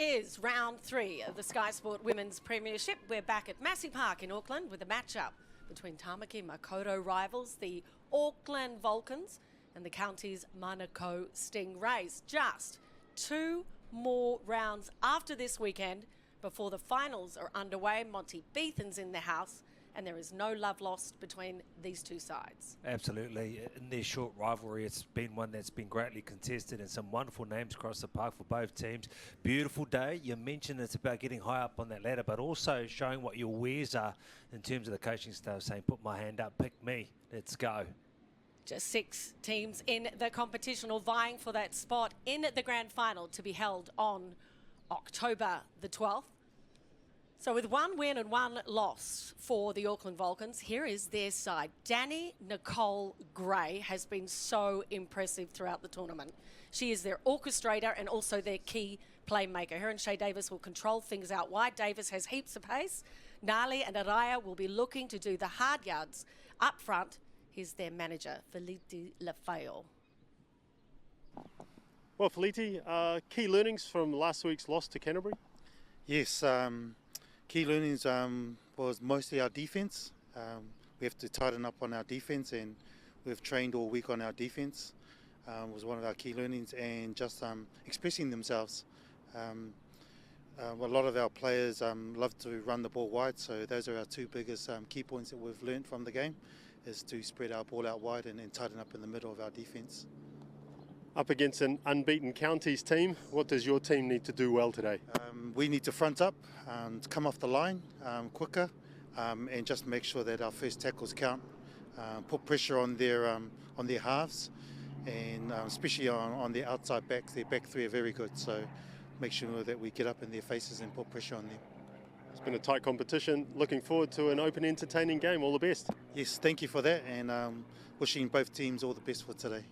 is round 3 of the Sky Sport Women's Premiership. We're back at Massey Park in Auckland with a match-up between Tamaki Makaurau rivals, the Auckland Vulcans, and the county's Manukau Stingrays. Just 2 more rounds after this weekend before the finals are underway. Monty Beethan's in the house, and there is no love lost between these two sides. Absolutely. In their short rivalry, it's been one that's been greatly contested, and some wonderful names across the park for both teams. Beautiful day. You mentioned it's about getting high up on that ladder, but also showing what your wares are in terms of the coaching staff saying, put my hand up, pick me, let's go. Just 6 teams in the competition, all vying for that spot in the grand final to be held on October the 12th. So with 1 win and 1 loss for the Auckland Vulcans, here is their side. Danny Nicole Gray has been so impressive throughout the tournament. She is their orchestrator and also their key playmaker. Her and Shay Davis will control things out wide. Davis has heaps of pace. Nali and Araya will be looking to do the hard yards up front. Here's their manager, Feliti Lafayette. Well, Feliti, key learnings from last week's loss to Canterbury? Yes, key learnings was mostly our defence. We have to tighten up on our defence, and we've trained all week on our defence. Was one of our key learnings, and just expressing themselves. A lot of our players love to run the ball wide, so those are our 2 biggest key points that we've learned from the game, is to spread our ball out wide and tighten up in the middle of our defence. Up against an unbeaten counties team, what does your team need to do well today? We need to front up and come off the line quicker, and just make sure that our first tackles count. Put pressure on their halves, and especially on their outside backs. Their back 3 are very good, so make sure that we get up in their faces and put pressure on them. It's been a tight competition. Looking forward to an open, entertaining game. All the best. Yes, thank you for that, and wishing both teams all the best for today.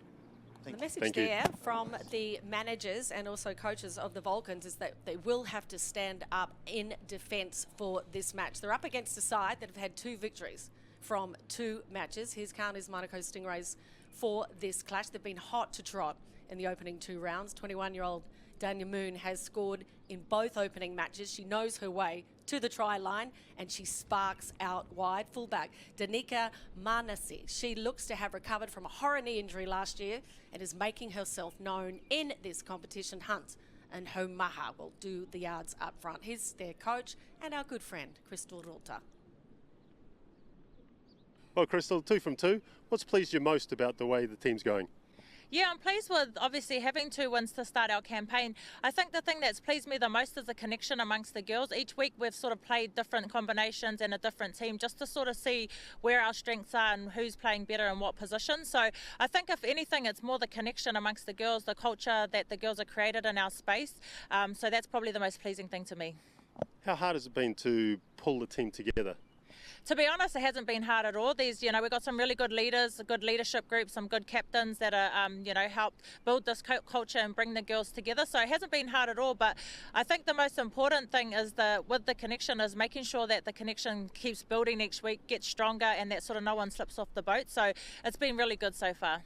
The message there from the managers and also coaches of the Vulcans is that they will have to stand up in defence for this match. They're up against a side that have had 2 victories from 2 matches. Here's County's Manukau Stingrays for this clash. They've been hot to trot in the opening 2 rounds. 21-year-old Dania Moon has scored in both opening matches. She knows her way to the try line, and she sparks out wide. Fullback Danica Manasi. She looks to have recovered from a horror knee injury last year and is making herself known in this competition. Hunt and Homaha will do the yards up front. Here's their coach and our good friend, Crystal Rota. Well, Crystal, 2 from 2. What's pleased you most about the way the team's going? Yeah, I'm pleased with obviously having 2 wins to start our campaign. I think the thing that's pleased me the most is the connection amongst the girls. Each week we've sort of played different combinations and a different team just to sort of see where our strengths are and who's playing better in what position. So I think if anything, it's more the connection amongst the girls, the culture that the girls have created in our space. So that's probably the most pleasing thing to me. How hard has it been to pull the team together? To be honest, it hasn't been hard at all. We've got some really good leaders, a good leadership group, some good captains that are, helped build this culture and bring the girls together. So it hasn't been hard at all. But I think the most important thing is with the connection is making sure that the connection keeps building each week, gets stronger, and that sort of no one slips off the boat. So it's been really good so far.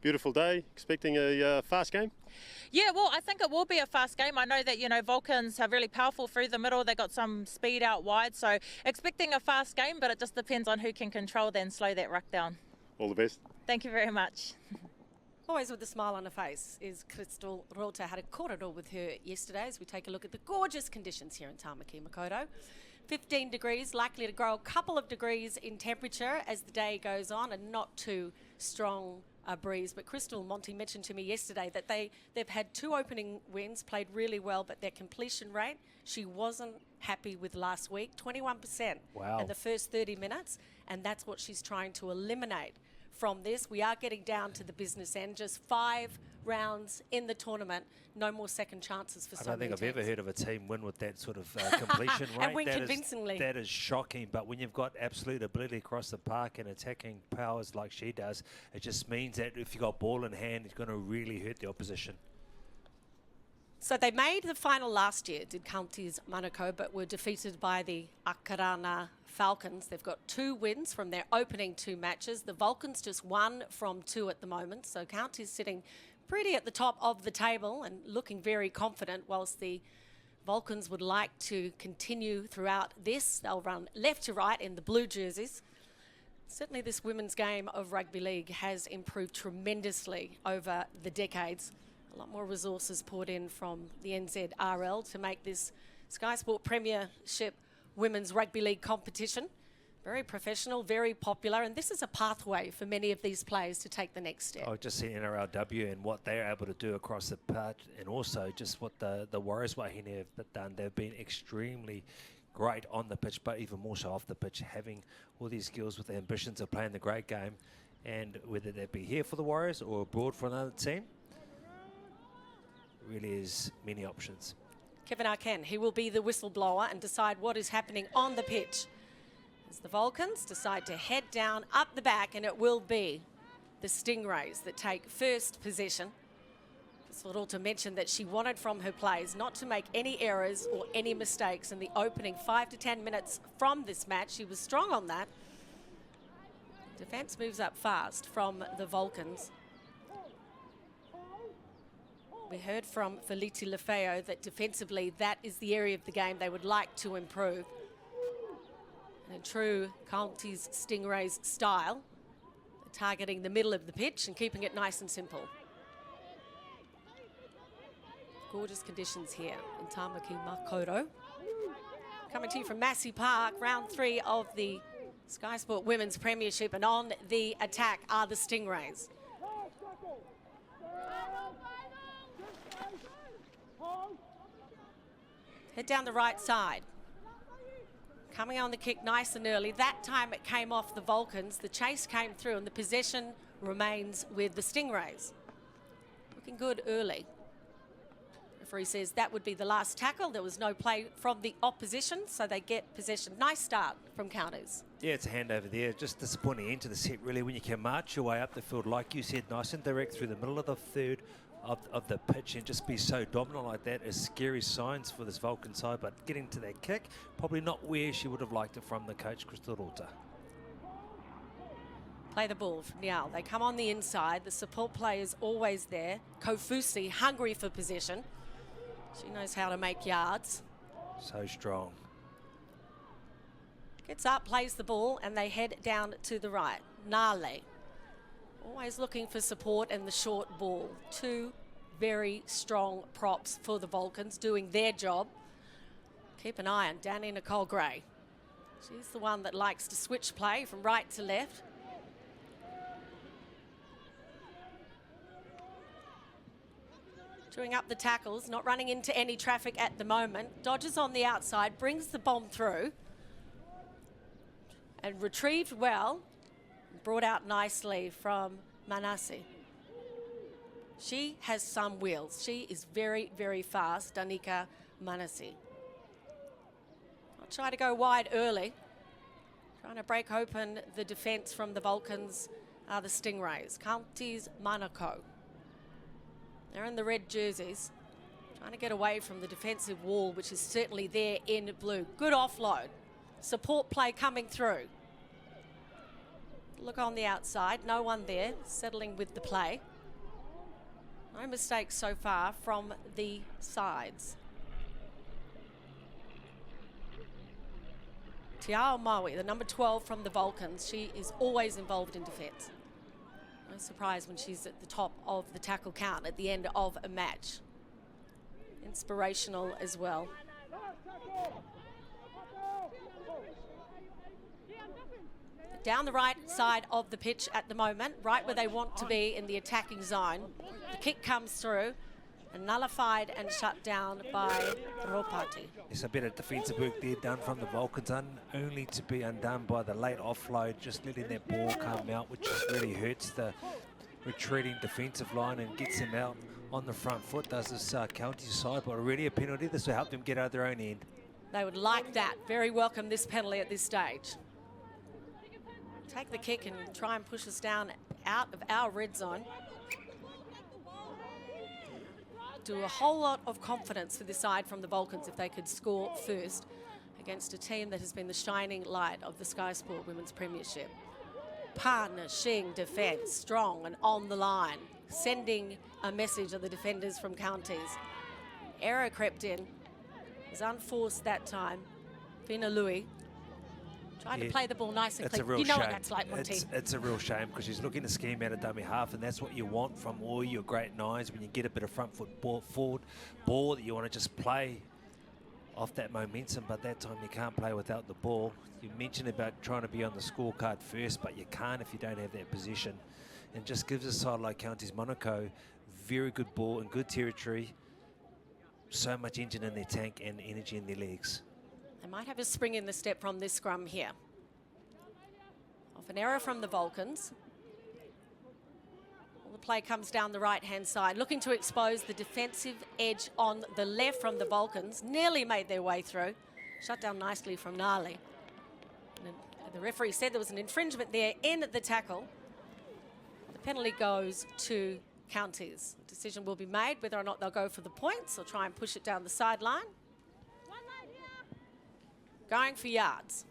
Beautiful day. Expecting a fast game? Yeah, well, I think it will be a fast game. I know that, Vulcans are really powerful through the middle. They've got some speed out wide. So expecting a fast game, but it just depends on who can control that and slow that ruck down. All the best. Thank you very much. Always with a smile on her face is Crystal Rota. Had a corridor with her yesterday as we take a look at the gorgeous conditions here in Tamaki Makaurau. 15 degrees, likely to grow a couple of degrees in temperature as the day goes on, and not too strong a breeze. But Crystal, Monty mentioned to me yesterday that they've had 2 opening wins, played really well, but their completion rate, she wasn't happy with last week, 21% in the first 30 minutes, and that's what she's trying to eliminate from this. We are getting down to the business end, just 5 rounds in the tournament, no more second chances for some. I don't think I've ever heard of a team win with that sort of completion rate. And win convincingly. That is shocking, but when you've got absolute ability across the park and attacking powers like she does, it just means that if you've got ball in hand, it's going to really hurt the opposition. So they made the final last year, did Counties Manukau, but were defeated by the Akarana Falcons. They've got 2 wins from their opening 2 matches. The Vulcans just 1 from 2 at the moment. So Counties sitting pretty at the top of the table and looking very confident, whilst the Vulcans would like to continue throughout this. They'll run left to right in the blue jerseys. Certainly this women's game of rugby league has improved tremendously over the decades. A lot more resources poured in from the NZRL to make this Sky Sport Premiership Women's Rugby League competition very professional, very popular, and this is a pathway for many of these players to take the next step. I've just seen NRLW and what they're able to do across the pitch, and also just what the Warriors Wahine have done. They've been extremely great on the pitch, but even more so off the pitch, having all these skills with the ambitions of playing the great game, and whether that be here for the Warriors or abroad for another team, really is many options. Kevin Arken, he will be the whistleblower and decide what is happening on the pitch. As the Vulcans decide to head down up the back, and it will be the Stingrays that take first possession. Just thought all to mention that she wanted from her plays not to make any errors or any mistakes in the opening 5 to 10 minutes from this match. She was strong on that. Defence moves up fast from the Vulcans. We heard from Feliti Lefeo that defensively that is the area of the game they would like to improve. And in true Counties Stingrays style, targeting the middle of the pitch and keeping it nice and simple. Gorgeous conditions here in Tamaki Makaurau. Coming to you from Massey Park, round 3 of the Sky Sport Women's Premiership, and on the attack are the Stingrays. Head down the right side. Coming on the kick nice and early. That time it came off the Vulcans. The chase came through and the possession remains with the Stingrays. Looking good early. Referee says that would be the last tackle. There was no play from the opposition, so they get possession. Nice start from Counties. Yeah, it's a handover there. Just disappointing end to the set, really, when you can march your way up the field, like you said, nice and direct through the middle of the third of the pitch and just be so dominant like that is scary signs for this Vulcan side. But getting to that kick, probably not where she would have liked it from the coach, Crystal Rota. Play the ball from Niall. They come on the inside. The support play is always there. Kofusi, hungry for possession. She knows how to make yards. So strong. Gets up, plays the ball, and they head down to the right. Nale. Always looking for support and the short ball. Two very strong props for the Vulcans doing their job. Keep an eye on Danny Nicole Gray. She's the one that likes to switch play from right to left. Doing up the tackles, not running into any traffic at the moment. Dodges on the outside, brings the bomb through. And retrieved well. Brought out nicely from Manasi. She has some wheels. She is very, very fast, Danica Manasi. I'll try to go wide early. Trying to break open the defence from the Vulcans are the Stingrays. Counties Manukau. They're in the red jerseys. Trying to get away from the defensive wall, which is certainly there in blue. Good offload. Support play coming through. Look on the outside, no one there, settling with the play. No mistakes so far from the sides. Tiao Maui, the number 12 from the Vulcans, she is always involved in defence. No surprise when she's at the top of the tackle count at the end of a match. Inspirational as well. Down the right side of the pitch at the moment, right where they want to be in the attacking zone. The kick comes through and nullified and shut down by Ropati. It's a bit of defensive work there done from the Vulcans, only to be undone by the late offload, just letting that ball come out, which just really hurts the retreating defensive line and gets them out on the front foot. Does this county side, but already a penalty. This will help them get out of their own end. They would like that. Very welcome this penalty at this stage. Take the kick and try and push us down out of our red zone. Do a whole lot of confidence for this side from the Vulcans if they could score first against a team that has been the shining light of the Sky Sport Women's Premiership. Punishing defence, strong and on the line, sending a message of the defenders from Counties. Error crept in. was unforced that time. Fina Lui trying to play the ball nice and It's a clean. real You know shame. what that's like, Monty. It's a real shame because she's looking to scheme out a dummy half, and that's what you want from all your great nines when you get a bit of front foot forward ball that you want to just play off that momentum, but that time you can't play without the ball. You mentioned about trying to be on the scorecard first, but you can't if you don't have that position. And just gives a side like Counties Manukau very good ball and good territory, so much engine in their tank and energy in their legs. They might have a spring in the step from this scrum here. Off an error from the Vulcans. The play comes down the right-hand side, looking to expose the defensive edge on the left from the Vulcans. Nearly made their way through. Shut down nicely from Nali. And the referee said there was an infringement there in the tackle. The penalty goes to Counties. The decision will be made whether or not they'll go for the points or try and push it down the sideline. Going for yards.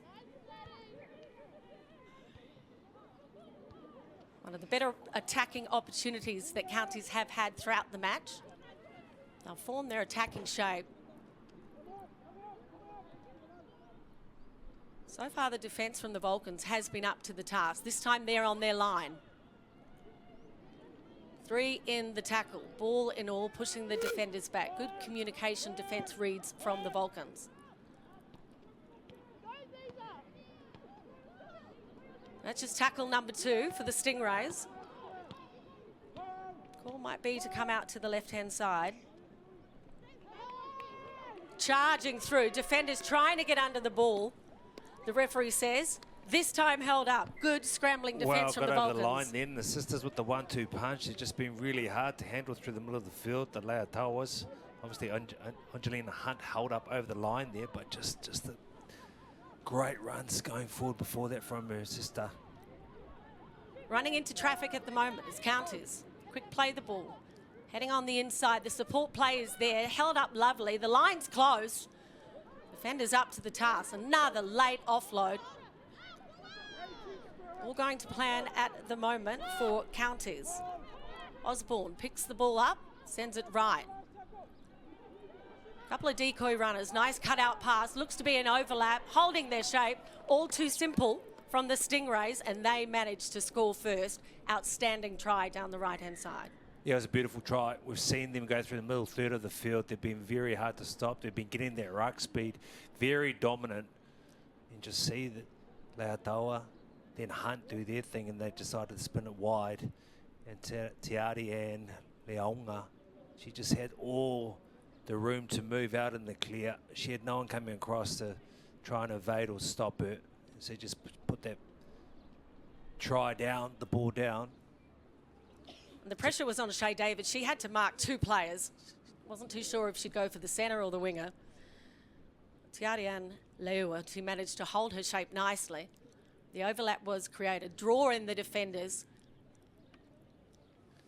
One of the better attacking opportunities that Counties have had throughout the match. They'll form their attacking shape. So far the defence from the Vulcans has been up to the task. This time they're on their line. 3 in the tackle, ball in all, pushing the defenders back. Good communication defence reads from the Vulcans. That's just tackle number 2 for the Stingrays. Call might be to come out to the left-hand side. Charging through, defenders trying to get under the ball. The referee says, this time held up. Good scrambling defence from the Vulcans. Well, got over the line then. The sisters with the 1-2 punch. It's just been really hard to handle through the middle of the field. The Leotawas, obviously Angelina Hunt held up over the line there, but just the great runs going forward before that from her sister. Running into traffic at the moment is Counties. Quick play the ball. Heading on the inside. The support play is there. Held up lovely. The line's closed. Defenders up to the task. Another late offload. All going to plan at the moment for Counties. Osborne picks the ball up. Sends it right. Couple of decoy runners, nice cut-out pass, looks to be an overlap, holding their shape, all too simple from the Stingrays, and they managed to score first. Outstanding try down the right-hand side. Yeah, it was a beautiful try. We've seen them go through the middle third of the field. They've been very hard to stop. They've been getting that ruck speed, very dominant. And just see that Leotawa, then Hunt do their thing, and they've decided to spin it wide. And Tiari and Leonga, she just had all the room to move out in the clear. She had no one coming across to try and evade or stop her. So just put that try down, the ball down. And the pressure was on Shay David. She had to mark 2 players. Wasn't too sure if she'd go for the centre or the winger. Tiarian Leua, she managed to hold her shape nicely. The overlap was created. Draw in the defenders.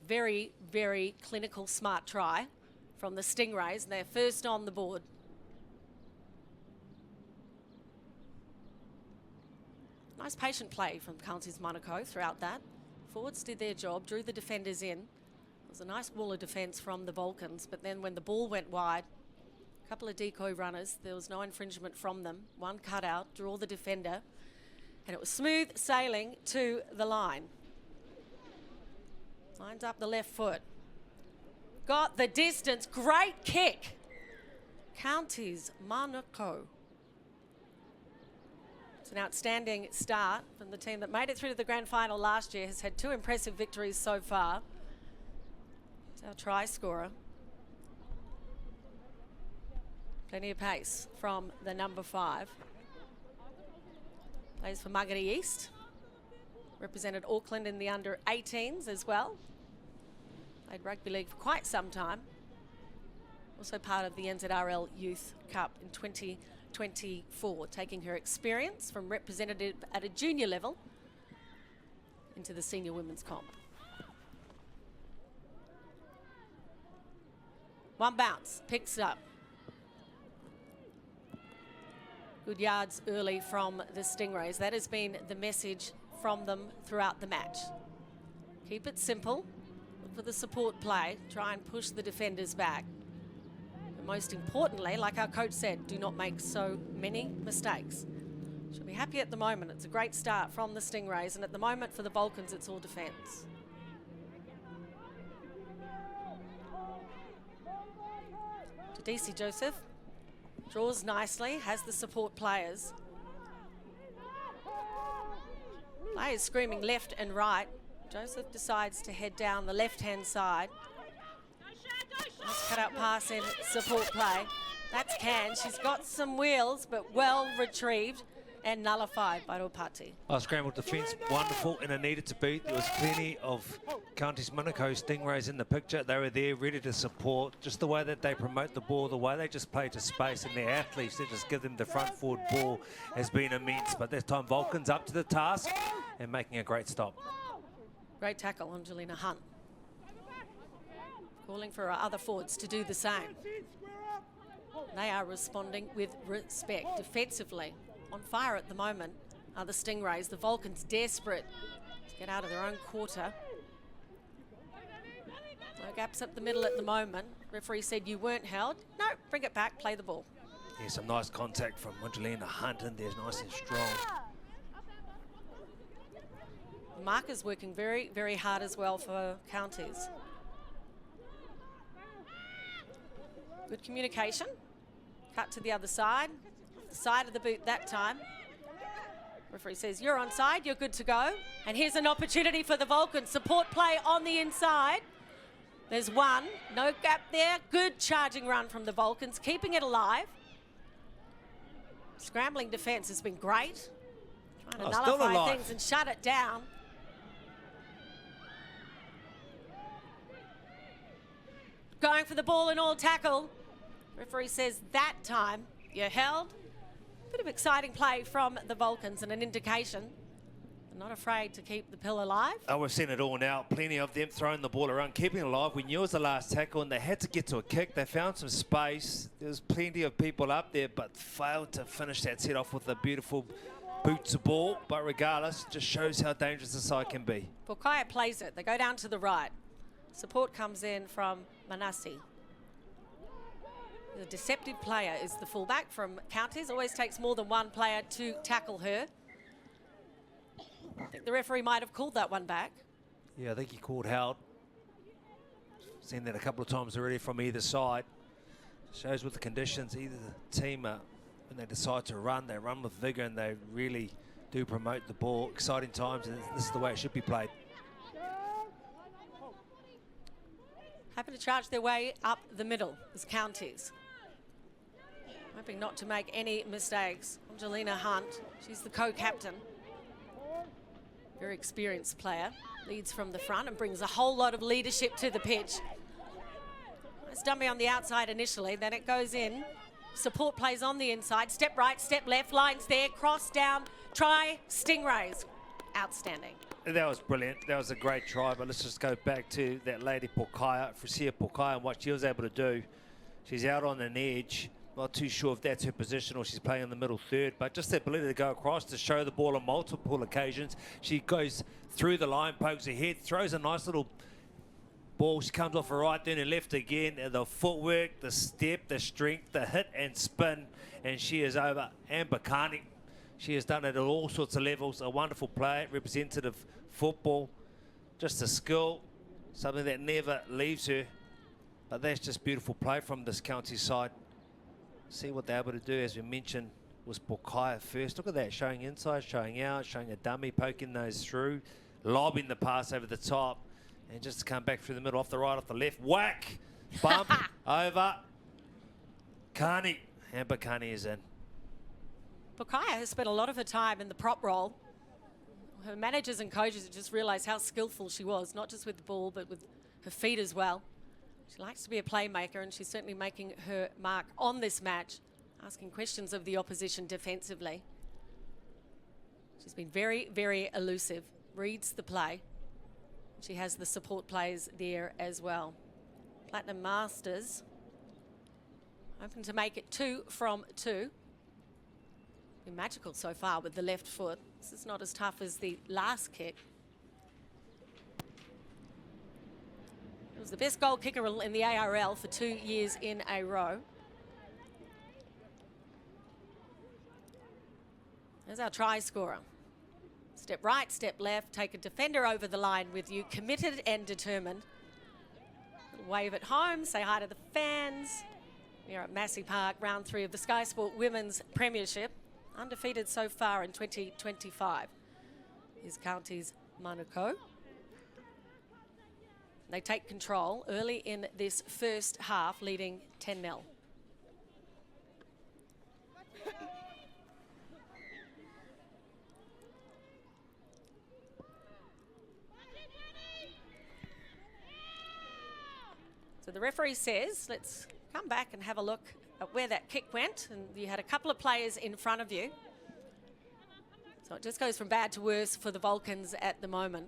Very, very clinical, smart try from the Stingrays, and they're first on the board. Nice patient play from Counties Manukau throughout that. Forwards did their job, drew the defenders in. It was a nice wall of defence from the Vulcans, but then when the ball went wide, a couple of decoy runners, there was no infringement from them. One cut out, draw the defender, and it was smooth sailing to the line. Lines up the left foot. Got the distance, great kick. Counties Manukau. It's an outstanding start from the team that made it through to the grand final last year, has had 2 impressive victories so far. It's our try scorer. Plenty of pace from the number 5. Plays for Mangere East. Represented Auckland in the under-18s as well. Played rugby league for quite some time. Also part of the NZRL Youth Cup in 2024, taking her experience from representative at a junior level into the senior women's comp. One bounce, picks up. Good yards early from the Stingrays. That has been the message from them throughout the match. Keep it simple. Look for the support play. Try and push the defenders back. Most importantly, like our coach said, do not make so many mistakes. She'll be happy at the moment. It's a great start from the Stingrays, and at the moment for the Vulcans, it's all defence. Tadisi Joseph draws nicely, has the support players. Players screaming left and right. Joseph decides to head down the left-hand side. Nice cut-out pass in support play. That's Can. She's got some wheels, but well retrieved and nullified by Ropati. Scrambled defence, wonderful, and it needed to be. There was plenty of Counties Manukau Stingrays in the picture. They were there, ready to support. Just the way that they promote the ball, the way they just play to space, and their athletes, they just give them the front forward ball has been immense. But this time, Vulcans up to the task and making a great stop. Great tackle, Angelina Hunt. Calling for our other forwards to do the same. They are responding with respect. Defensively, on fire at the moment are the Stingrays. The Vulcans desperate to get out of their own quarter. No gaps up the middle at the moment. Referee said you weren't held. No, bring it back, play the ball. Yeah, some nice contact from Angelina Hunt in there, nice and strong. The markers working very, very hard as well for Counties. Good communication. Cut to the other side. The side of the boot that time. Referee says you're onside, you're good to go. And here's an opportunity for the Vulcans. Support play on the inside. There's one, no gap there. Good charging run from the Vulcans, keeping it alive. Scrambling defence has been great. Trying to nullify things and shut it down. Going for the ball and all tackle. Referee says that time you're held. Bit of exciting play from the Vulcans and an indication they're not afraid to keep the pill alive. Oh, we've seen it all now. Plenty of them throwing the ball around, keeping it alive. We knew it was the last tackle and they had to get to a kick. They found some space. There was plenty of people up there, but failed to finish that set off with a beautiful boot to ball. But regardless, just shows how dangerous the side can be. Pokaya plays it. They go down to the right. Support comes in from Manasi. The deceptive player is the fullback from Counties. Always takes more than one player to tackle her. I think the referee might have called that one back. Yeah, I think he called held. Seen that a couple of times already from either side. Shows with the conditions, either the team, when they decide to run, they run with vigour and they really do promote the ball. Exciting times, and this is the way it should be played. Happy to charge their way up the middle as Counties. Hoping not to make any mistakes. Angelina Hunt, she's the co-captain. Very experienced player. Leads from the front and brings a whole lot of leadership to the pitch. Nice dummy on the outside initially, then it goes in. Support plays on the inside. Step right, step left, lines there, cross down, try, Stingrays. Outstanding. That was brilliant. That was a great try, but let's just go back to that lady Pokaya, Frasia Pokaya, and what she was able to do. She's out on an edge. Not too sure if that's her position or she's playing in the middle third, but just the ability to go across to show the ball on multiple occasions. She goes through the line, pokes her head, throws a nice little ball. She comes off her right, then her left again. And the footwork, the step, the strength, the hit and spin, and she is over. Amber Carney, she has done it at all sorts of levels. A wonderful player, representative football, just a skill, something that never leaves her. But that's just beautiful play from this county side. See what they're able to do, as we mentioned, was Pokaya first. Look at that, showing inside, showing out, showing a dummy, poking those through, lobbing the pass over the top, and just to come back through the middle, off the right, off the left, whack, bump, over. Carney, Amber Carney is in. Pokaya has spent a lot of her time in the prop role. Her managers and coaches just realised how skillful she was, not just with the ball, but with her feet as well. She likes to be a playmaker, and she's certainly making her mark on this match, asking questions of the opposition defensively. She's been very, very elusive, reads the play. She has the support plays there as well. Platinum Masters, hoping to make it 2 from 2. Been magical so far with the left foot. This is not as tough as the last kick. It was the best goal kicker in the ARL for 2 years in a row. There's our try scorer. Step right, step left, take a defender over the line with you, committed and determined. Wave at home, say hi to the fans. We're at Massey Park, round 3 of the Sky Sport Women's Premiership. Undefeated so far in 2025 is County's Manukau. They take control early in this first half, leading 10-0. So the referee says, let's come back and have a look at where that kick went. And you had a couple of players in front of you. So it just goes from bad to worse for the Vulcans at the moment.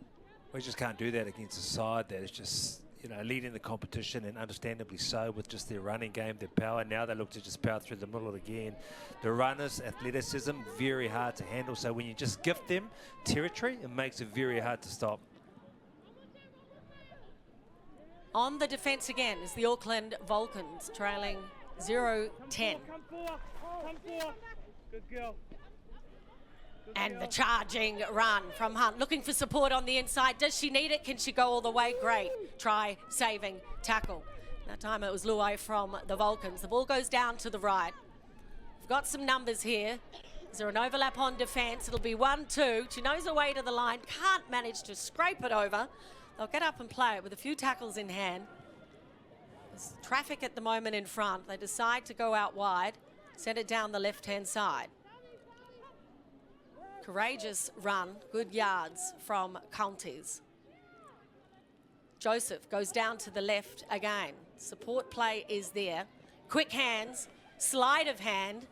We just can't do that against a side that is just, you know, leading the competition, and understandably so, with just their running game, their power. Now they look to just power through the middle again. The runners' athleticism, very hard to handle. So when you just gift them territory, it makes it very hard to stop. On the defence again is the Auckland Vulcans, trailing 0-10. Come forward. Good girl. And the charging run from Hunt, looking for support on the inside. Does she need it? Can she go all the way? Great. Try, saving, tackle. That time it was Luai from the Vulcans. The ball goes down to the right. We've got some numbers here. Is there an overlap on defence? It'll be 1-2. She knows her way to the line. Can't manage to scrape it over. They'll get up and play it with a few tackles in hand. There's traffic at the moment in front. They decide to go out wide, send it down the left-hand side. Courageous run, good yards from Counties. Joseph goes down to the left again. Support play is there. Quick hands, sleight of hand.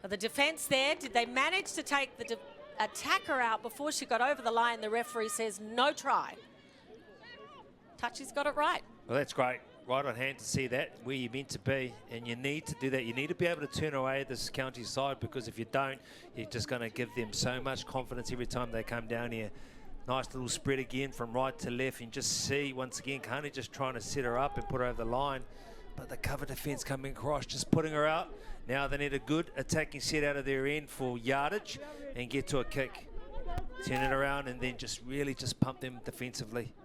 Are the defence there? Did they manage to take the attacker out before she got over the line? The referee says no try. Touchy's got it right. Well, that's great. Right on hand to see that, where you're meant to be. And you need to do that. You need to be able to turn away this county side, because if you don't, you're just going to give them so much confidence every time they come down here. Nice little spread again from right to left. And just see, once again, Carney just trying to set her up and put her over the line. But the cover defence coming across, just putting her out. Now they need a good attacking set out of their end for yardage and get to a kick. Turn it around and then just really just pump them defensively.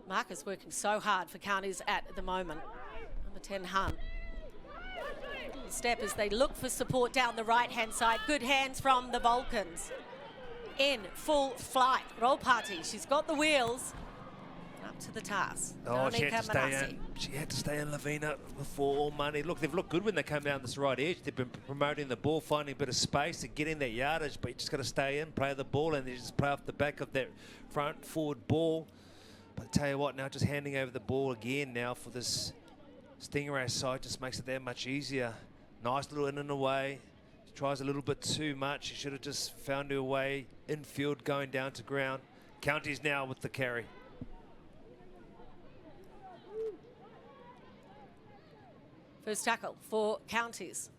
Marcus working so hard for Counties at the moment. Number 10, Hunt. Step as they look for support down the right-hand side. Good hands from the Vulcans. In full flight. Roll party. She's got the wheels. Up to the task. Oh, she had to stay in. She had to stay in, Lavina, for all money. Look, they've looked good when they come down this right edge. They've been promoting the ball, finding a bit of space and getting that yardage, but you just got to stay in, play the ball, and they just play off the back of that front forward ball. But I tell you what, now just handing over the ball again now for this Stingray side just makes it that much easier. Nice little in and away. She tries a little bit too much. She should have just found her way infield going down to ground. Counties now with the carry. First tackle for Counties.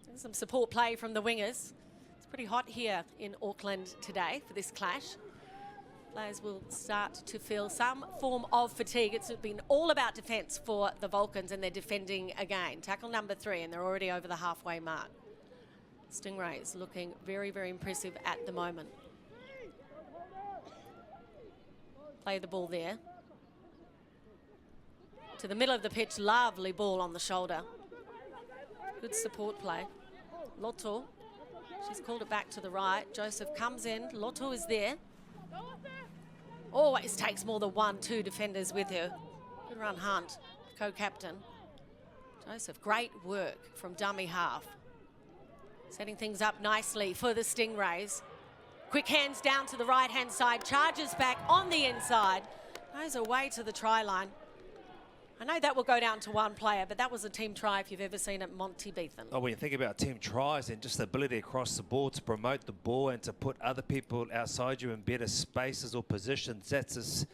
There's some support play from the wingers. It's pretty hot here in Auckland today for this clash. Players will start to feel some form of fatigue. It's been all about defence for the Vulcans, and they're defending again. Tackle number 3, and they're already over the halfway mark. Stingrays looking very, very impressive at the moment. Play the ball there. To the middle of the pitch, lovely ball on the shoulder. Good support play. Loto, she's called it back to the right. Joseph comes in, Loto is there. Always takes more than 1-2 defenders with her. Good run, Hunt, co-captain. Joseph, great work from dummy half. Setting things up nicely for the Stingrays. Quick hands down to the right-hand side, charges back on the inside. Goes away to the try line. I know that will go down to one player, but that was a team try if you've ever seen it, Monty Beethan. Oh, when you think about team tries and just the ability across the board to promote the ball and to put other people outside you in better spaces or positions, that's this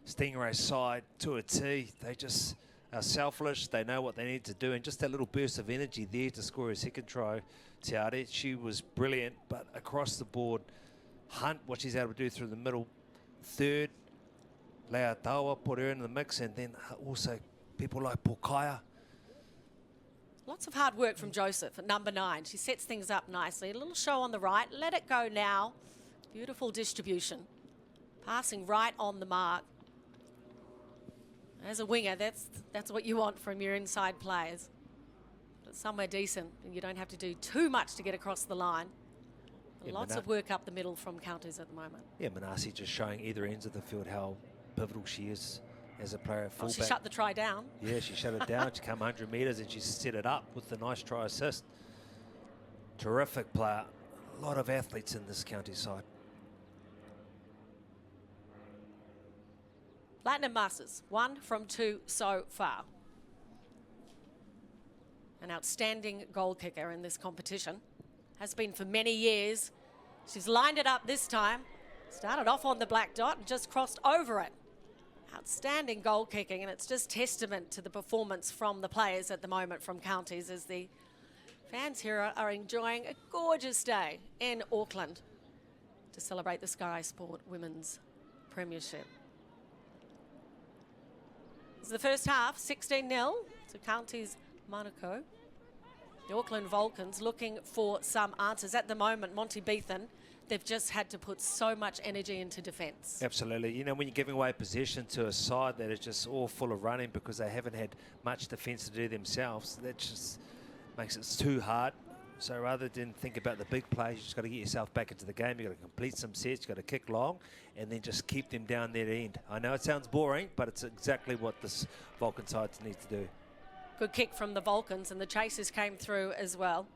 Stingray side to a T. They just are selfless. They know what they need to do, and just that little burst of energy there to score a second try. Tiare, she was brilliant, but across the board, Hunt, what she's able to do through the middle. Third, Leatawa, put her in the mix, and then also people like Pokaia. Lots of hard work from Joseph at number 9. She sets things up nicely. A little show on the right. Let it go now. Beautiful distribution. Passing right on the mark. As a winger, that's what you want from your inside players. But somewhere decent, and you don't have to do too much to get across the line. Yeah, Lots of work up the middle from counters at the moment. Yeah, Manasi just showing either ends of the field how pivotal she is as a player at Oh, fullback. she shut the try down. Yeah, she shut it down. She come 100 metres and she set it up with the nice try assist. Terrific player. A lot of athletes in this county side. Platinum Masters, 1 from 2 so far. An outstanding goal kicker in this competition. Has been for many years. She's lined it up this time. Started off on the black dot and just crossed over it. Outstanding goal kicking, and it's just testament to the performance from the players at the moment from counties as the fans here are enjoying a gorgeous day in Auckland to celebrate the Sky Sport Women's Premiership. This is the first half, 16-0 to counties Manukau. The Auckland Vulcans looking for some answers. At the moment, Monty Beethan, they've just had to put so much energy into defence. Absolutely. You know, when you're giving away possession to a side that is just all full of running because they haven't had much defence to do themselves, that just makes it too hard. So rather than think about the big plays, you just got to get yourself back into the game. You've got to complete some sets, you've got to kick long, and then just keep them down their end. I know it sounds boring, but it's exactly what this Vulcan side needs to do. Good kick from the Vulcans, and the chasers came through as well.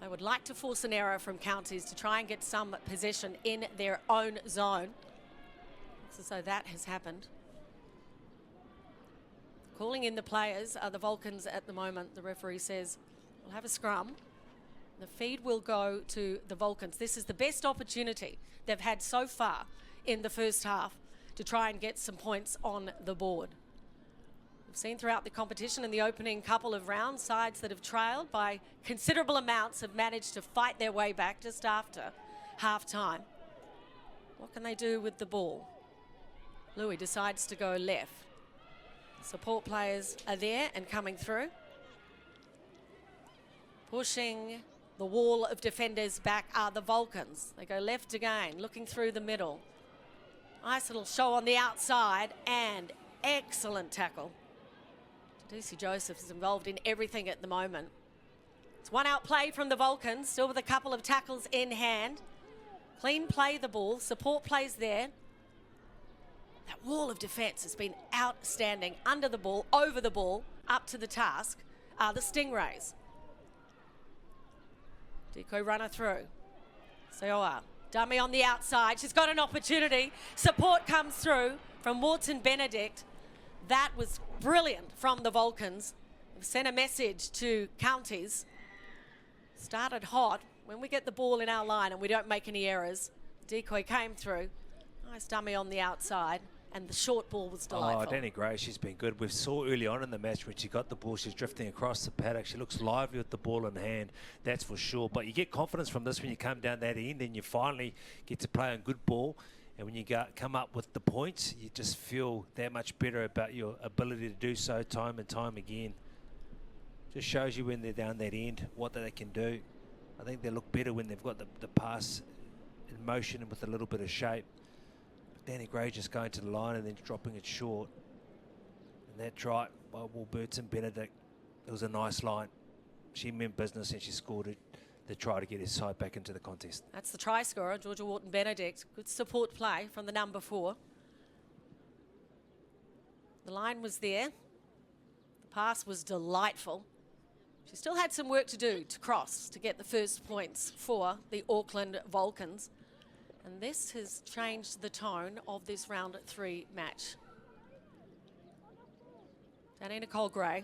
They would like to force an error from counties to try and get some possession in their own zone. So that has happened. Calling in the players are the Vulcans at the moment. The referee says we'll have a scrum. The feed will go to the Vulcans. This is the best opportunity they've had so far in the first half to try and get some points on the board. We've seen throughout the competition in the opening couple of rounds, sides that have trailed by considerable amounts have managed to fight their way back just after half-time. What can they do with the ball? Louis decides to go left. Support players are there and coming through. Pushing the wall of defenders back are the Vulcans. They go left again, looking through the middle. Nice little show on the outside and excellent tackle. Tadeusi Joseph is involved in everything at the moment. It's one out play from the Vulcans, still with a couple of tackles in hand. Clean play the ball, support plays there. That wall of defence has been outstanding. Under the ball, over the ball, up to the task are the Stingrays. Decoy runner through. Seoa, dummy on the outside. She's got an opportunity. Support comes through from Wharton Benedict. That was brilliant from the Vulcans. They've sent a message to counties. Started hot. When we get the ball in our line and we don't make any errors, Decoy came through. Nice dummy on the outside. And the short ball was delightful. Oh, Danny Gray, she's been good. We saw early on in the match when she got the ball, she's drifting across the paddock. She looks lively with the ball in hand, that's for sure. But you get confidence from this when you come down that end and you finally get to play on good ball. And when you come up with the points, you just feel that much better about your ability to do so time and time again. Just shows you when they're down that end what they can do. I think they look better when they've got the pass in motion and with a little bit of shape. Danny Gray just going to the line and then dropping it short. And that try by Wharton Benedict, it was a nice line. She meant business and she scored it to try to get his side back into the contest. That's the try scorer, Georgia Wharton Benedict. Good support play from the number 4. The line was there. The pass was delightful. She still had some work to do to cross to get the first points for the Auckland Vulcans. And this has changed the tone of this round 3 match. Danny Nicole Gray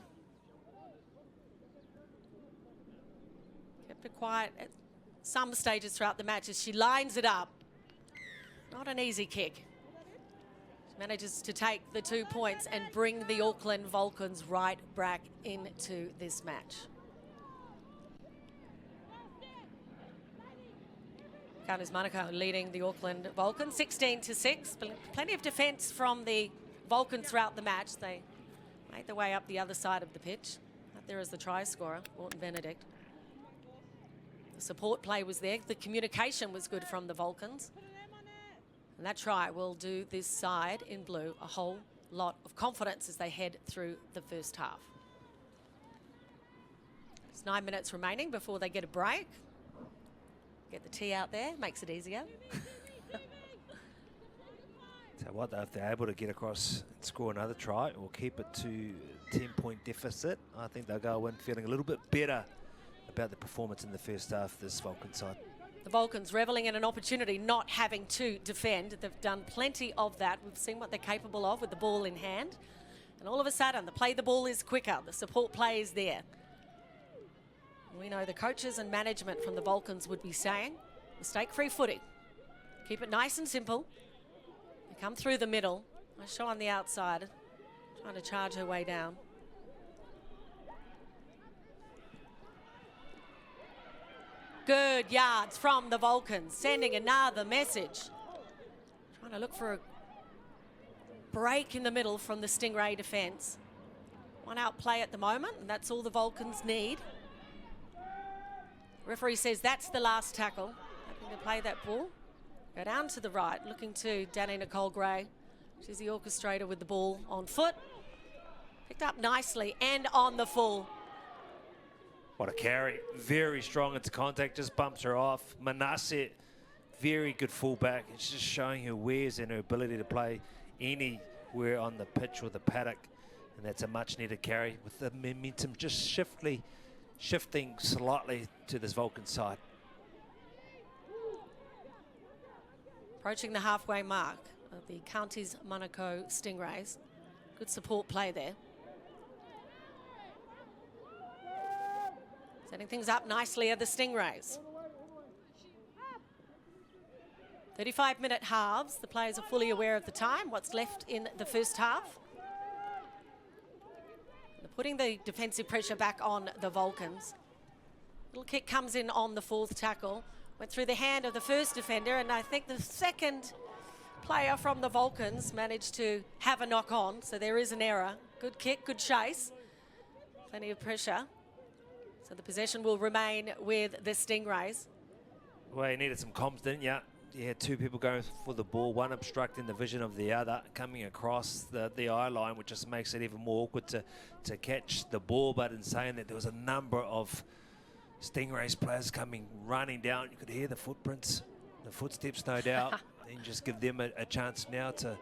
kept it quiet at some stages throughout the match as she lines it up. Not an easy kick. She manages to take the 2 points and bring the Auckland Vulcans right back into this match. Counters Manukau leading the Auckland Vulcans 16-6. Plenty of defence from the Vulcans throughout the match. They Made the way up the other side of the pitch. Up there is the try scorer, Morton Benedict. The support play was there. The communication was good from the Vulcans. And that try will do this side in blue a whole lot of confidence as they head through the first half. There's 9 minutes remaining before they get a break. Get the tea out there, makes it easier. So what, if they're able to get across and score another try or keep it to 10-point deficit, I think they'll go in feeling a little bit better about the performance in the first half, this Vulcan side. The Vulcans reveling in an opportunity, not having to defend. They've done plenty of that. We've seen what they're capable of with the ball in hand. And all of a sudden, the ball is quicker. The support play is there. We know the coaches and management from the Vulcans would be saying, mistake-free footy. Keep it nice and simple. They come through the middle. I show on the outside, trying to charge her way down. Good yards from the Vulcans, sending another message. Trying to look for a break in the middle from the Stingray defence. One out play at the moment, and that's all the Vulcans need. Referee says that's the last tackle. Hoping to play that ball. Go down to the right, looking to Danny Nicole Gray. She's the orchestrator with the ball on foot. Picked up nicely and on the full. What a carry. Very strong into contact, just bumps her off. Manasseh, very good fullback. It's just showing her wares and her ability to play anywhere on the pitch or the paddock. And that's a much needed carry with the momentum just shifting slightly to this Vulcan side. Approaching the halfway mark of the county's Manukau Stingrays. Good support play there. Setting things up nicely are the Stingrays. 35-minute halves. The players are fully aware of the time, what's left in the first half. They're putting the defensive pressure back on the Vulcans. Little kick comes in on the fourth tackle. Went through the hand of the first defender, and I think the second player from the Vulcans managed to have a knock on, so there is an error. Good kick, good chase. Plenty of pressure. So the possession will remain with the Stingrays. Well, you needed some comms, didn't you? You had two people going for the ball, one obstructing the vision of the other, coming across the eye line, which just makes it even more awkward to catch the ball. But in saying that, there was a number of Stingrays players coming running down. You could hear the footprints, the footsteps, no doubt. And just give them a chance now to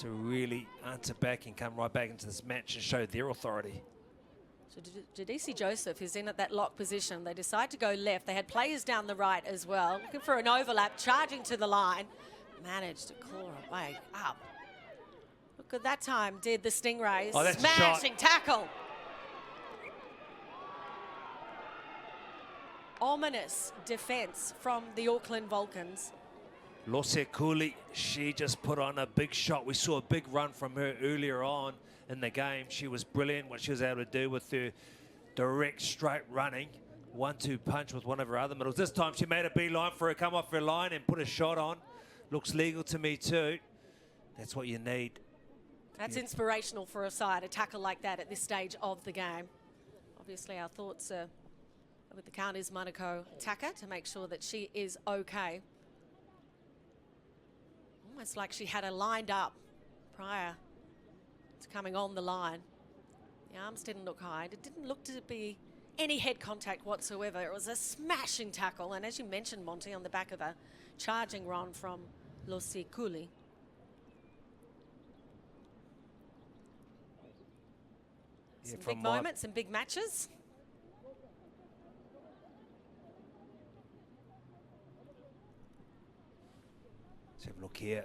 really answer back and come right back into this match and show their authority. So Jadisi Joseph is in at that lock position. They decide to go left. They had players down the right as well. Looking for an overlap, charging to the line. Managed to claw her way up. Look at that time, did the Stingrays. Oh, that's smashing tackle. Ominous defence from the Auckland Vulcans. Lose Cooley, she just put on a big shot. We saw a big run from her earlier on in the game. She was brilliant what she was able to do with her direct straight running. 1-2 punch with one of her other middles. This time she made a beeline for her, come off her line and put a shot on. Looks legal to me too. That's what you need. That's inspirational for a side, a tackle like that at this stage of the game. Obviously our thoughts are with the county's Manukau attacker to make sure that she is okay. Almost like she had her lined up prior to coming on the line. The arms didn't look high. It didn't look to be any head contact whatsoever. It was a smashing tackle, and as you mentioned, Monty, on the back of a charging run from Lucy Cooley. Yeah, Some big moments and big matches. Let's have a look here.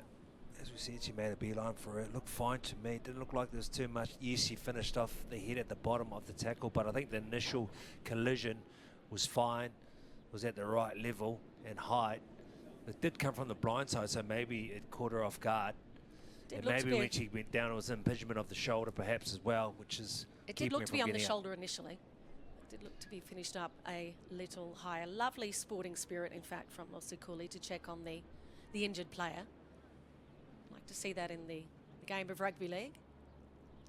As we said, she made a beeline for it. Looked fine to me. Didn't look like there was too much. Yes, she finished off the head at the bottom of the tackle, but I think the initial collision was fine. It was at the right level and height. It did come from the blind side, so maybe it caught her off guard. And maybe when she went down, it was an impingement of the shoulder perhaps as well, which is it did look to be on the shoulder initially. It did look to be finished up a little higher. Lovely sporting spirit, in fact, from Lucy Cooley to check on the injured player. Like to see that in the game of rugby league.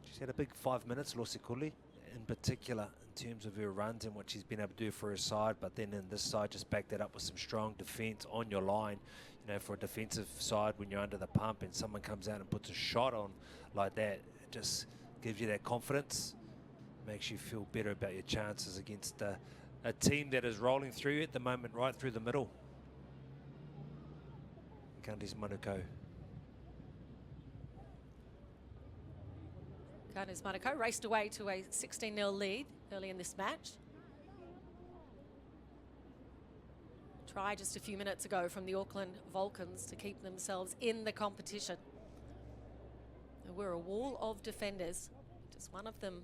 She's had a big 5 minutes, Losi Kuli, in particular in terms of her runs and what she's been able to do for her side, but then in this side just back that up with some strong defence on your line. You know, for a defensive side, when you're under the pump and someone comes out and puts a shot on like that, it just gives you that confidence, makes you feel better about your chances against a team that is rolling through at the moment, right through the middle. Counties Manukau. Counties Manukau raced away to a 16-0 lead early in this match. Try just a few minutes ago from the Auckland Vulcans to keep themselves in the competition. There were a wall of defenders. Just one of them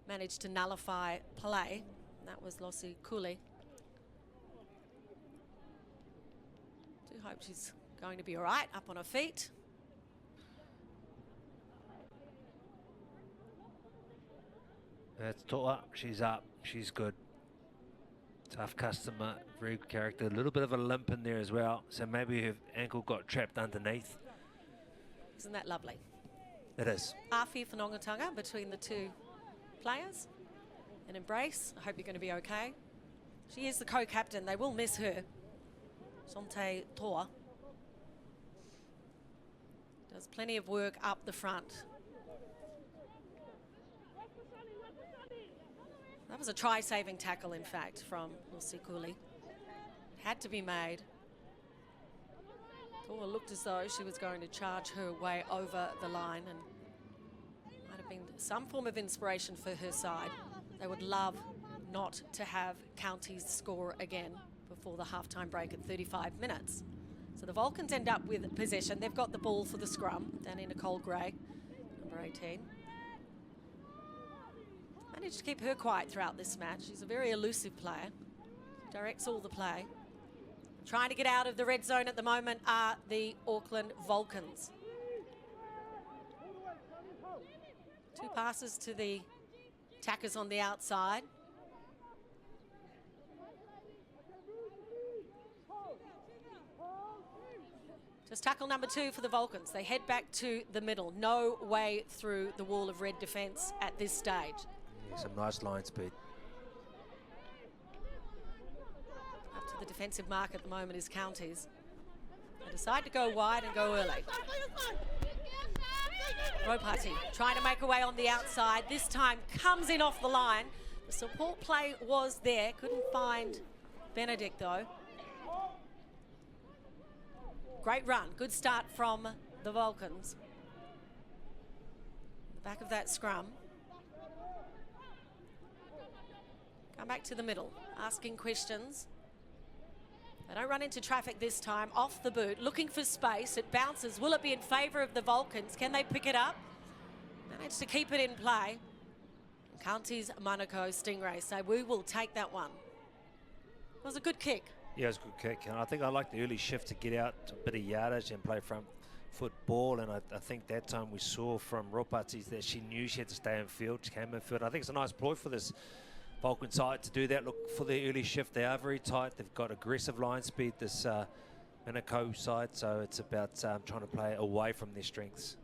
managed to nullify play, and that was Losi Kuli. Do hope she's going to be all right, up on her feet. That's Toa, she's up, she's good. Tough customer, very good character. A little bit of a limp in there as well, so maybe her ankle got trapped underneath. Isn't that lovely? It is. Awhi whanongatanga between the two players. An embrace. I hope you're going to be okay. She is the co-captain. They will miss her. Sante Toa does plenty of work up the front. That was a try-saving tackle, in fact, from Losi Kuli. Had to be made. Toa looked as though she was going to charge her way over the line, and might have been some form of inspiration for her side. They would love not to have counties score again before the halftime break at 35 minutes. So the Vulcans end up with possession. They've got the ball for the scrum down in Nicole Gray, number 18. Managed to keep her quiet throughout this match. She's a very elusive player. Directs all the play. Trying to get out of the red zone at the moment are the Auckland Vulcans. Two passes to the attackers on the outside. Just tackle number 2 for the Vulcans. They head back to the middle. No way through the wall of red defence at this stage. Yeah, some nice line speed. Up to the defensive mark at the moment is counties. They decide to go wide and go early. Ropati trying to make a way on the outside. This time comes in off the line. The support play was there. Couldn't find Benedict though. Great run. Good start from the Vulcans. The back of that scrum. Come back to the middle, asking questions. They don't run into traffic this time. Off the boot, looking for space. It bounces. Will it be in favour of the Vulcans? Can they pick it up? Managed to keep it in play. Counties Manukau Stingrays say we will take that one. It was a good kick. Yeah, it was a good kick. And I think I like the early shift to get out to a bit of yardage and play front foot ball. And I think that time we saw from Ropati that she knew she had to stay in field. She came in field. I think it's a nice ploy for this Vulcan side to do that. Look for the early shift. They are very tight. They've got aggressive line speed, this Manukau side, so it's about trying to play away from their strengths.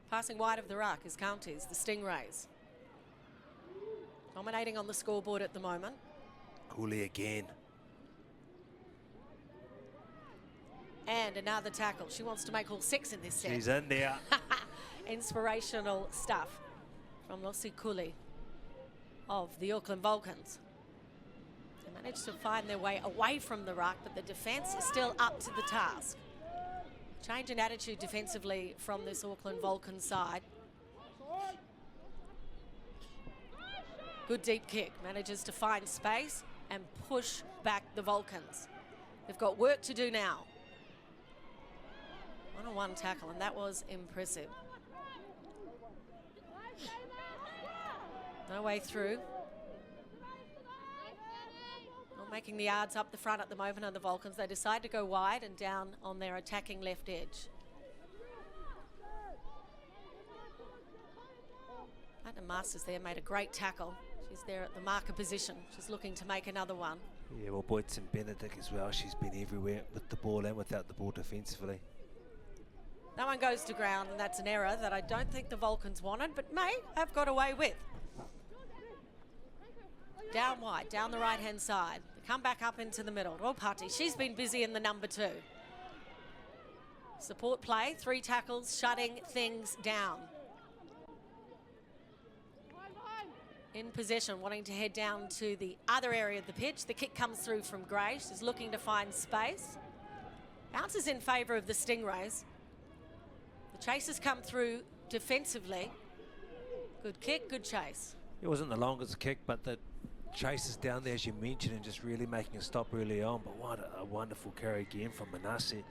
Passing wide of the ruck is Counties, the Stingrays. Dominating on the scoreboard at the moment. Cooley again. And another tackle. She wants to make all 6 in this set. She's in there. Inspirational stuff from Losi Kuli of the Auckland Vulcans. They managed to find their way away from the ruck, but the defence is still up to the task. Change in attitude defensively from this Auckland Vulcan side. Good deep kick. Manages to find space and push back the Vulcans. They've got work to do now. One-on-one tackle, and that was impressive. No way through. Not making the yards up the front at the moment on the Vulcans. They decide to go wide and down on their attacking left edge. Platinum Masters there made a great tackle. She's there at the marker position. She's looking to make another one. Yeah, well, Boyton Benedict as well. She's been everywhere with the ball and without the ball defensively. That one goes to ground, and that's an error that I don't think the Vulcans wanted, but may have got away with. Down wide, down the right-hand side. They come back up into the middle. Ropati, she's been busy in the number 2. Support play, 3 tackles, shutting things down. In possession, wanting to head down to the other area of the pitch. The kick comes through from Gray. She's looking to find space. Bounces in favour of the Stingrays. The chasers come through defensively. Good kick, good chase. It wasn't the longest kick, but the chase is down there, as you mentioned, and just really making a stop early on. But what a wonderful carry again from Manase.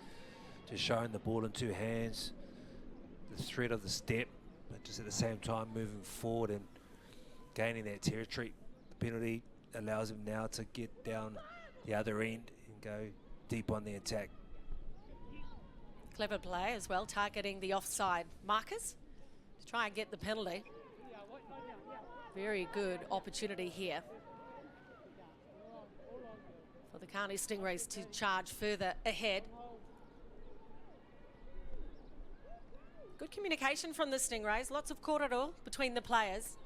Just showing the ball in 2 hands. The threat of the step, but just at the same time moving forward and gaining that territory. The penalty allows him now to get down the other end and go deep on the attack. Clever play as well, targeting the offside markers to try and get the penalty. Very good opportunity here for the County Stingrays to charge further ahead. Good communication from the Stingrays, lots of corridor between the players.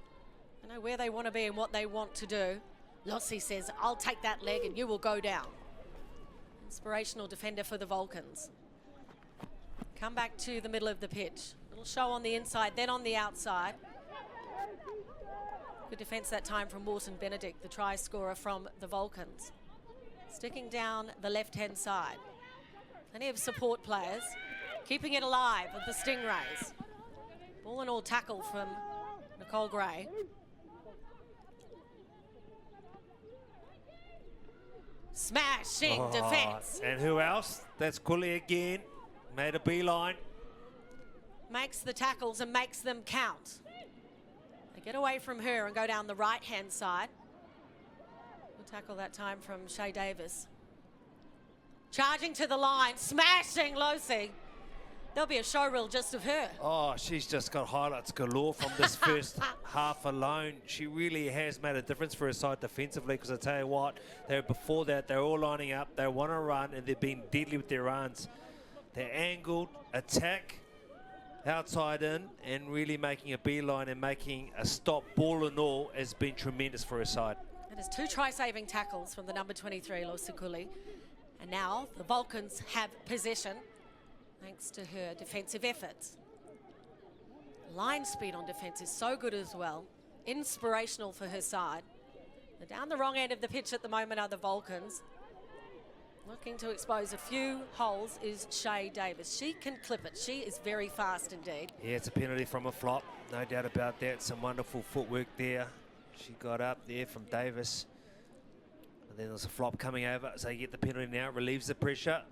They know where they want to be and what they want to do. Lossie says, I'll take that leg and you will go down. Inspirational defender for the Vulcans. Come back to the middle of the pitch. Little show on the inside, then on the outside. Good defence that time from Morton Benedict, the try scorer from the Vulcans. Sticking down the left-hand side. Plenty of support players. Keeping it alive with the Stingrays. Ball and all tackle from Nicole Gray. Smashing defence. And who else? That's Cooley again. Made a beeline. Makes the tackles and makes them count. They get away from her and go down the right-hand side. Good tackle that time from Shay Davis. Charging to the line, smashing Lossie. There'll be a show reel just of her. Oh, she's just got highlights galore from this first half alone. She really has made a difference for her side defensively, because I tell you what, before that, they're all lining up. They want to run, and they've been deadly with their runs. They're angled, attack, outside in, and really making a beeline and making a stop, ball and all, has been tremendous for her side. It is 2 try-saving tackles from the number 23, Lossie Cooley. And now the Vulcans have possession, thanks to her defensive efforts. Line speed on defence is so good as well. Inspirational for her side. They're down the wrong end of the pitch at the moment are the Vulcans. Looking to expose a few holes is Shay Davis. She can clip it. She is very fast indeed. Yeah, it's a penalty from a flop. No doubt about that. Some wonderful footwork there. She got up there from Davis. And then there's a flop coming over. So you get the penalty now. Relieves the pressure.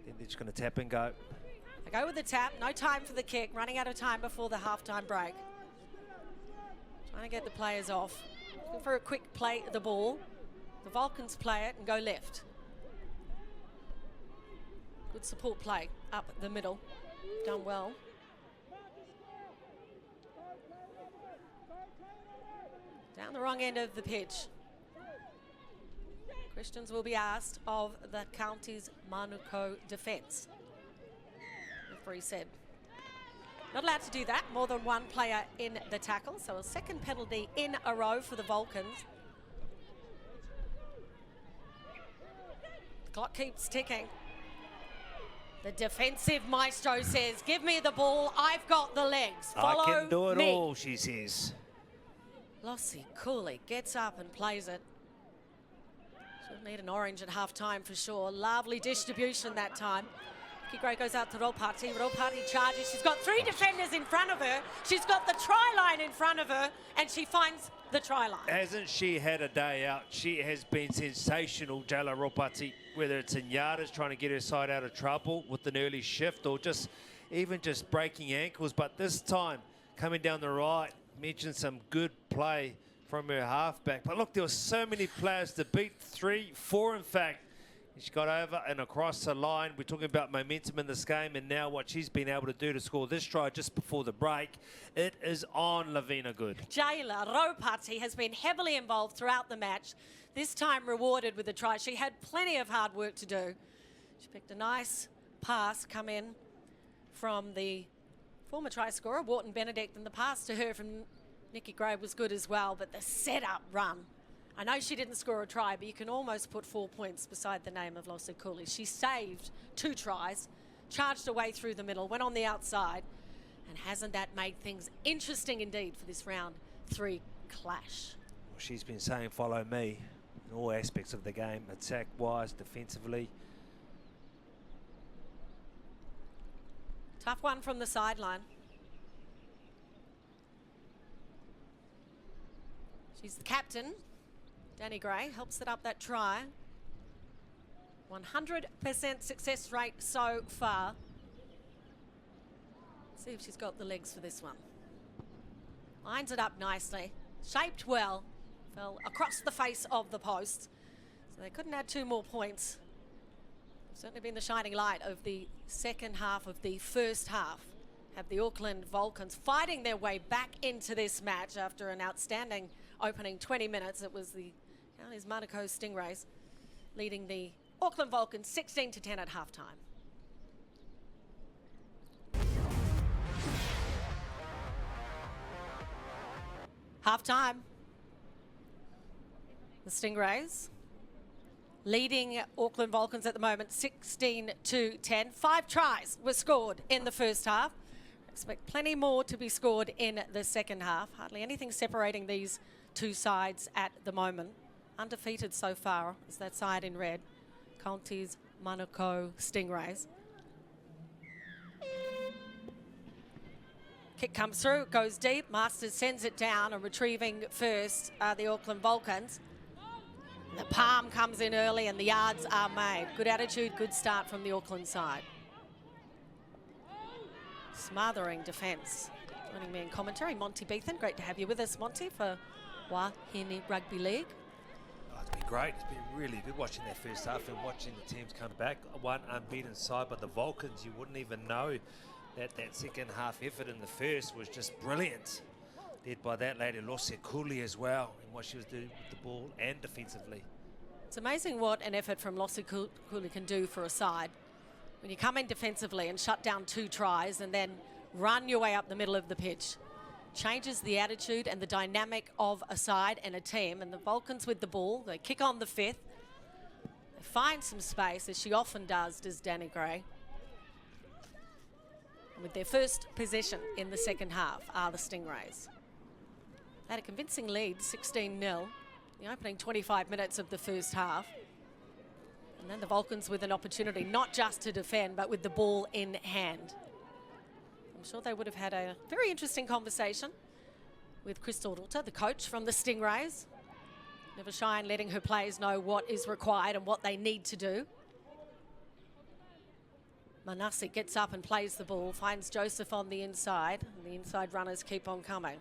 Then they're just going to tap and go. They go with the tap. No time for the kick. Running out of time before the halftime break. Trying to get the players off. Looking for a quick play of the ball. The Vulcans play it and go left. Good support play up the middle. Done well. Down the wrong end of the pitch. Questions will be asked of the county's Manukau defence. Referee said not allowed to do that. More than one player in the tackle. So a second penalty in a row for the Vulcans. The clock keeps ticking. The defensive maestro says, give me the ball, I've got the legs, follow me. I can do it all, she says. Lossie Cooley gets up and plays it. She'll need an orange at half-time for sure. Lovely distribution that time. Kigray goes out to Ropati. Ropati charges. She's got 3 defenders in front of her. She's got the try line in front of her, and she finds the try line. Hasn't she had a day out? She has been sensational, Jala Ropati, whether it's in yardage, trying to get her side out of trouble with an early shift, or even just breaking ankles. But this time, coming down the right, mentioned some good play from her halfback. But look, there were so many players to beat, 3, 4 in fact. She got over and across the line. We're talking about momentum in this game, and now what she's been able to do to score this try just before the break. It is on Lavina Good. Jayla Ropati has been heavily involved throughout the match, this time rewarded with a try. She had plenty of hard work to do. She picked a nice pass, come in from the former try scorer, Wharton Benedict, and the pass to her from Nikki Gray was good as well, but the set-up run. I know she didn't score a try, but you can almost put 4 points beside the name of Lossie Cooley. She saved 2 tries, charged away through the middle, went on the outside, and hasn't that made things interesting indeed for this round 3 clash? Well, she's been saying follow me in all aspects of the game, attack-wise, defensively. Tough one from the sideline. She's the captain. Danny Gray helps set up that try. 100% success rate so far. Let's see if she's got the legs for this one. Lines it up nicely. Shaped well. Fell across the face of the post. So they couldn't add 2 more points. Certainly been the shining light of the second half of the first half. Have the Auckland Vulcans fighting their way back into this match after an outstanding opening 20 minutes. It was the Manukau Stingrays leading the Auckland Vulcans 16-10 at halftime. Halftime. The Stingrays leading Auckland Vulcans at the moment 16-10. 5 tries were scored in the first half. Expect plenty more to be scored in the second half. Hardly anything separating these 2 sides at the moment. Undefeated so far is that side in red. Counties, Manukau, Stingrays. Kick comes through, goes deep. Masters sends it down, and retrieving first the Auckland Vulcans. The palm comes in early and the yards are made. Good attitude, good start from the Auckland side. Smothering defence. Joining me in commentary, Monty Beethan. Great to have you with us, Monty, for Wahine Rugby League. Oh, it's been great. It's been really good watching that first half and watching the teams come back. One unbeaten side, but the Vulcans, you wouldn't even know that second half effort in the first was just brilliant. Led by that lady, Lossie Cooley, as well, and what she was doing with the ball and defensively. It's amazing what an effort from Lossie Cooley can do for a side. When you come in defensively and shut down 2 tries and then run your way up the middle of the pitch, changes the attitude and the dynamic of a side and a team. And the Vulcans with the ball, they kick on the 5th. They find some space, as she often does Danny Gray. And with their first possession in the second half are the Stingrays. They had a convincing lead, 16-0, the opening 25 minutes of the first half. And then the Vulcans with an opportunity not just to defend, but with the ball in hand. I'm sure they would have had a very interesting conversation with Crystal Rota, the coach from the Stingrays. Never shy in letting her players know what is required and what they need to do. Manasi gets up and plays the ball, finds Joseph on the inside, and the inside runners keep on coming.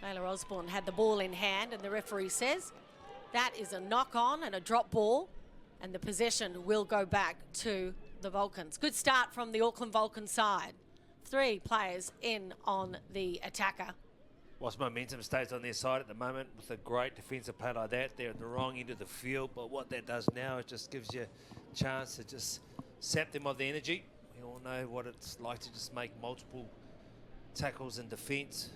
Taylor Osborne had the ball in hand, and the referee says that is a knock-on and a drop ball, and the possession will go back to the Vulcans. Good start from the Auckland Vulcan side. 3 players in on the attacker. Whilst momentum stays on their side at the moment, with a great defensive play like that, they're at the wrong end of the field, but what that does now, it just gives you a chance to just sap them of the energy. We all know what it's like to just make multiple tackles in defence.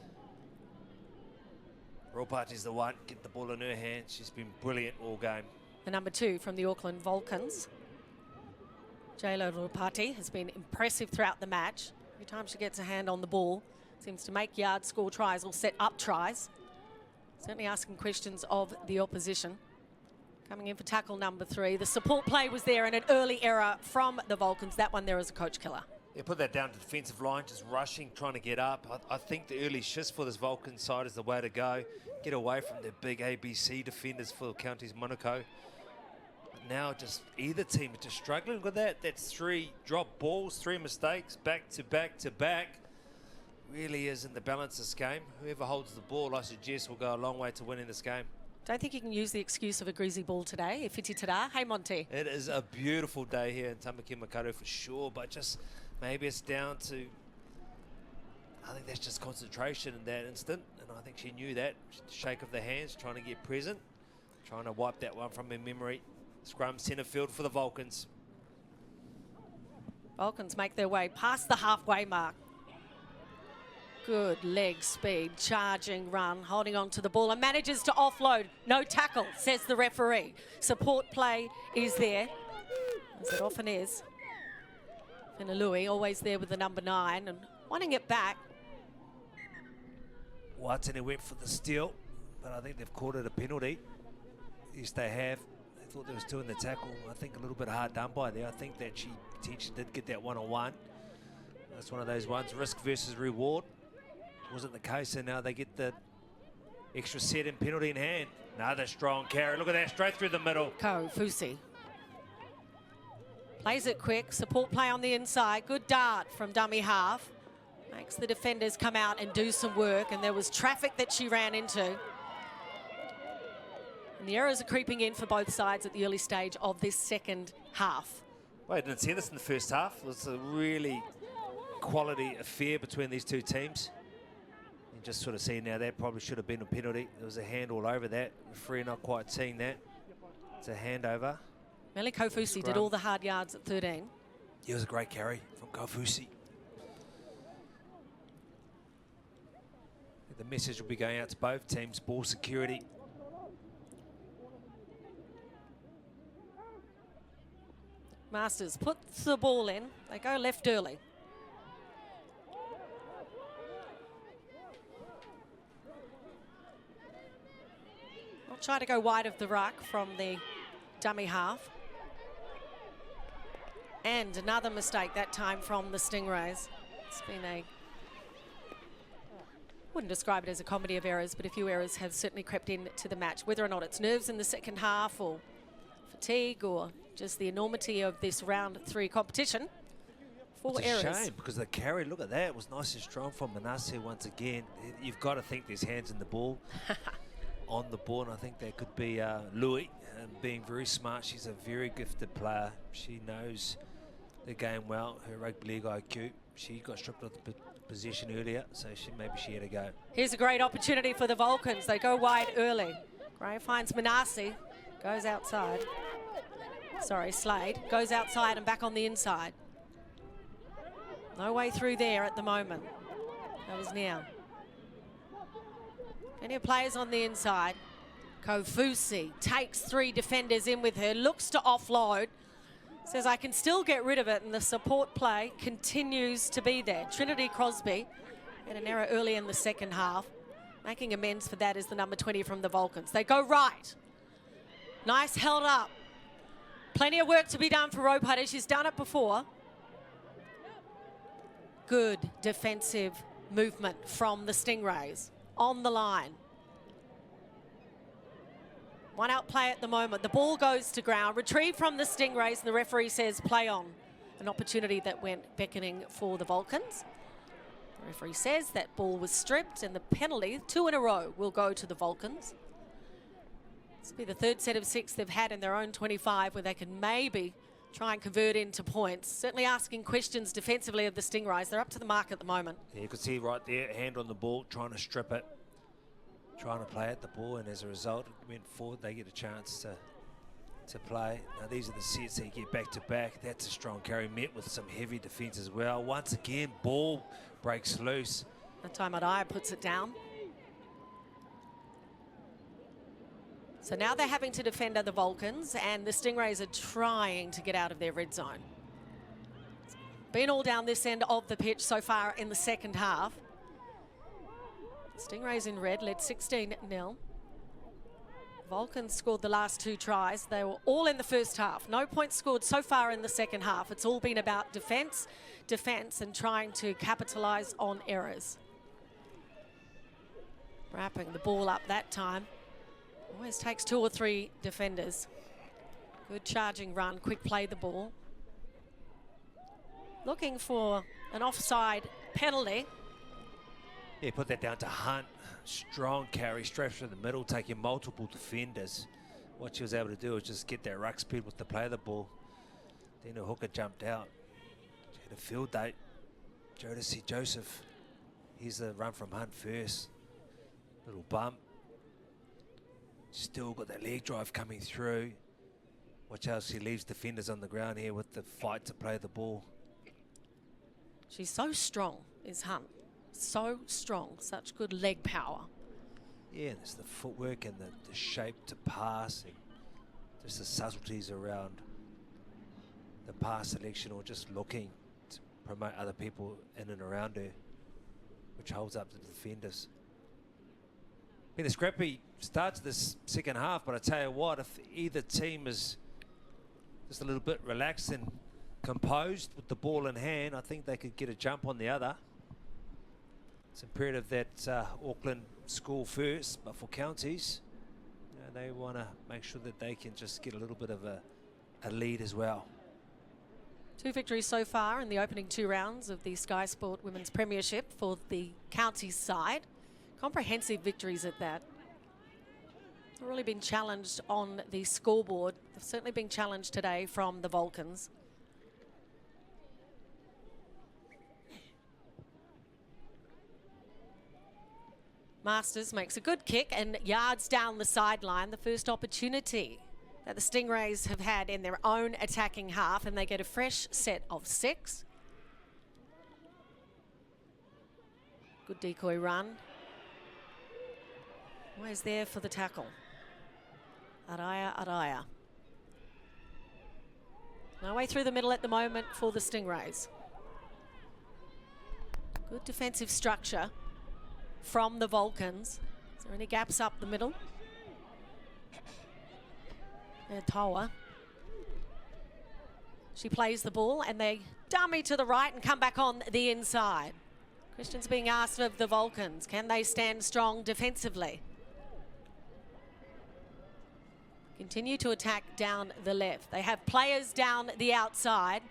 Ropati's the one, get the ball in her hand. She's been brilliant all game. The number 2 from the Auckland Vulcans, Jayla Ropati, has been impressive throughout the match. Every time she gets a hand on the ball, seems to make yards, score tries, or set up tries. Certainly asking questions of the opposition. Coming in for tackle number 3. The support play was there and an early error from the Vulcans. That one there is a coach killer. Yeah, put that down to the defensive line, just rushing, trying to get up. I think the early shifts for this Vulcan side is the way to go. Get away from the big ABC defenders for Counties Manukau. But now just either team is just struggling with that. That's 3 drop balls, 3 mistakes, back to back to back. Really is in the balance of this game. Whoever holds the ball, I suggest, will go a long way to winning this game. Don't think you can use the excuse of a greasy ball today. If it's tada. Hey, Monty. It is a beautiful day here in Tamaki Makaurau for sure, but just maybe it's down to, I think that's just concentration in that instant, and I think she knew that. Shake of the hands, trying to get present, trying to wipe that one from her memory. Scrum centre field for the Vulcans. Vulcans make their way past the halfway mark. Good leg speed, charging run, holding on to the ball and manages to offload. No tackle, says the referee. Support play is there, as it often is. Finalui always there with the number 9 and wanting it back. Watson went for the steal, but I think they've called it a penalty. Yes, they have. They thought they was doing the tackle. I think a little bit hard done by there. I think that she potentially did get that one-on-one. That's one of those ones, risk versus reward. Wasn't the case, and now they get the extra set and penalty in hand. Another strong carry. Look at that, straight through the middle. Ko Fusi plays it quick. Support play on the inside. Good dart from dummy half. Makes the defenders come out and do some work, and there was traffic that she ran into. And the errors are creeping in for both sides at the early stage of this second half. Well, I didn't see this in the first half. It was a really quality affair between these two teams. And just sort of seeing now that probably should have been a penalty. There was a hand all over that. Referee not quite seeing that. It's a handover. Meli Kofusi did all the hard yards at 13. It was a great carry from Kofusi. The message will be going out to both teams, ball security. Masters puts the ball in. They go left early. I'll try to go wide of the ruck from the dummy half. And another mistake that time from the Stingrays. It's been a... wouldn't describe it as a comedy of errors, but a few errors have certainly crept into the match. Whether or not it's nerves in the second half or fatigue or just the enormity of this round 3 competition. 4 errors. It's a shame because the carry, look at that, was nice and strong from Manasseh once again. You've got to think there's hands in the ball, on the ball, and I think that could be Louis being very smart. She's a very gifted player. She knows the game well, her rugby league IQ. She got stripped of the position earlier, so maybe she had to go. Here's a great opportunity for the Vulcans. They go wide early. Gray finds Manasseh, goes outside. Sorry, Slade goes outside and back on the inside. No way through there at the moment. That was now. Plenty of players on the inside. Kofusi takes 3 defenders in with her, looks to offload. Says, I can still get rid of it, and the support play continues to be there. Trinity Crosby had an error early in the second half. Making amends for that is the number 20 from the Vulcans. They go right. Nice held up. Plenty of work to be done for Ropata. She's done it before. Good defensive movement from the Stingrays on the line. One out play at the moment. The ball goes to ground. Retrieved from the Stingrays, and the referee says play on. An opportunity that went beckoning for the Vulcans. The referee says that ball was stripped, and the penalty, 2 in a row, will go to the Vulcans. This will be the 3rd set of 6 they've had in their own 25 where they can maybe try and convert into points. Certainly asking questions defensively of the Stingrays. They're up to the mark at the moment. Yeah, you can see right there, hand on the ball, trying to strip it. Trying to play at the ball, and as a result, it went forward. They get a chance to play. Now, these are the sets that you get back to back. That's a strong carry, met with some heavy defence as well. Once again, ball breaks loose. That time Adaya puts it down. So now they're having to defend the Vulcans, and the Stingrays are trying to get out of their red zone. It's been all down this end of the pitch so far in the second half. Stingrays in red led 16-0. Vulcans scored the last 2 tries. They were all in the first half. No points scored so far in the second half. It's all been about defence, and trying to capitalise on errors. Wrapping the ball up that time. Always takes 2 or 3 defenders. Good charging run, quick play the ball. Looking for an offside penalty. Yeah, put that down to Hunt. Strong carry, straight through the middle, taking multiple defenders. What she was able to do was just get that ruck speed with the play of the ball. Then the hooker jumped out. She had a field date. Jodeci Joseph. Here's the run from Hunt first. Little bump. Still got that leg drive coming through. Watch how she leaves defenders on the ground here with the fight to play the ball. She's so strong, is Hunt. So strong, such good leg power. Yeah, and it's the footwork and the shape to pass and just the subtleties around the pass selection or just looking to promote other people in and around her, which holds up the defenders. Been a scrappy start to this second half, but I tell you what, if either team is just a little bit relaxed and composed with the ball in hand, I think they could get a jump on the other. It's imperative that Auckland score first, but for counties, you know, they want to make sure that they can just get a little bit of a lead as well. 2 victories so far in the opening 2 rounds of the Sky Sport Women's Premiership for the counties side. Comprehensive victories at that. They've really been challenged on the scoreboard. They've certainly been challenged today from the Vulcans. Masters makes a good kick and yards down the sideline. The first opportunity that the Stingrays have had in their own attacking half, and they get a fresh set of 6. Good decoy run. Always there for the tackle. Araya. No way through the middle at the moment for the Stingrays. Good defensive structure from the Vulcans. Is there any gaps up the middle? And Toa. She plays the ball and they dummy to the right and come back on the inside. Questions being asked of the Vulcans. Can they stand strong defensively? Continue to attack down the left. They have players down the outside.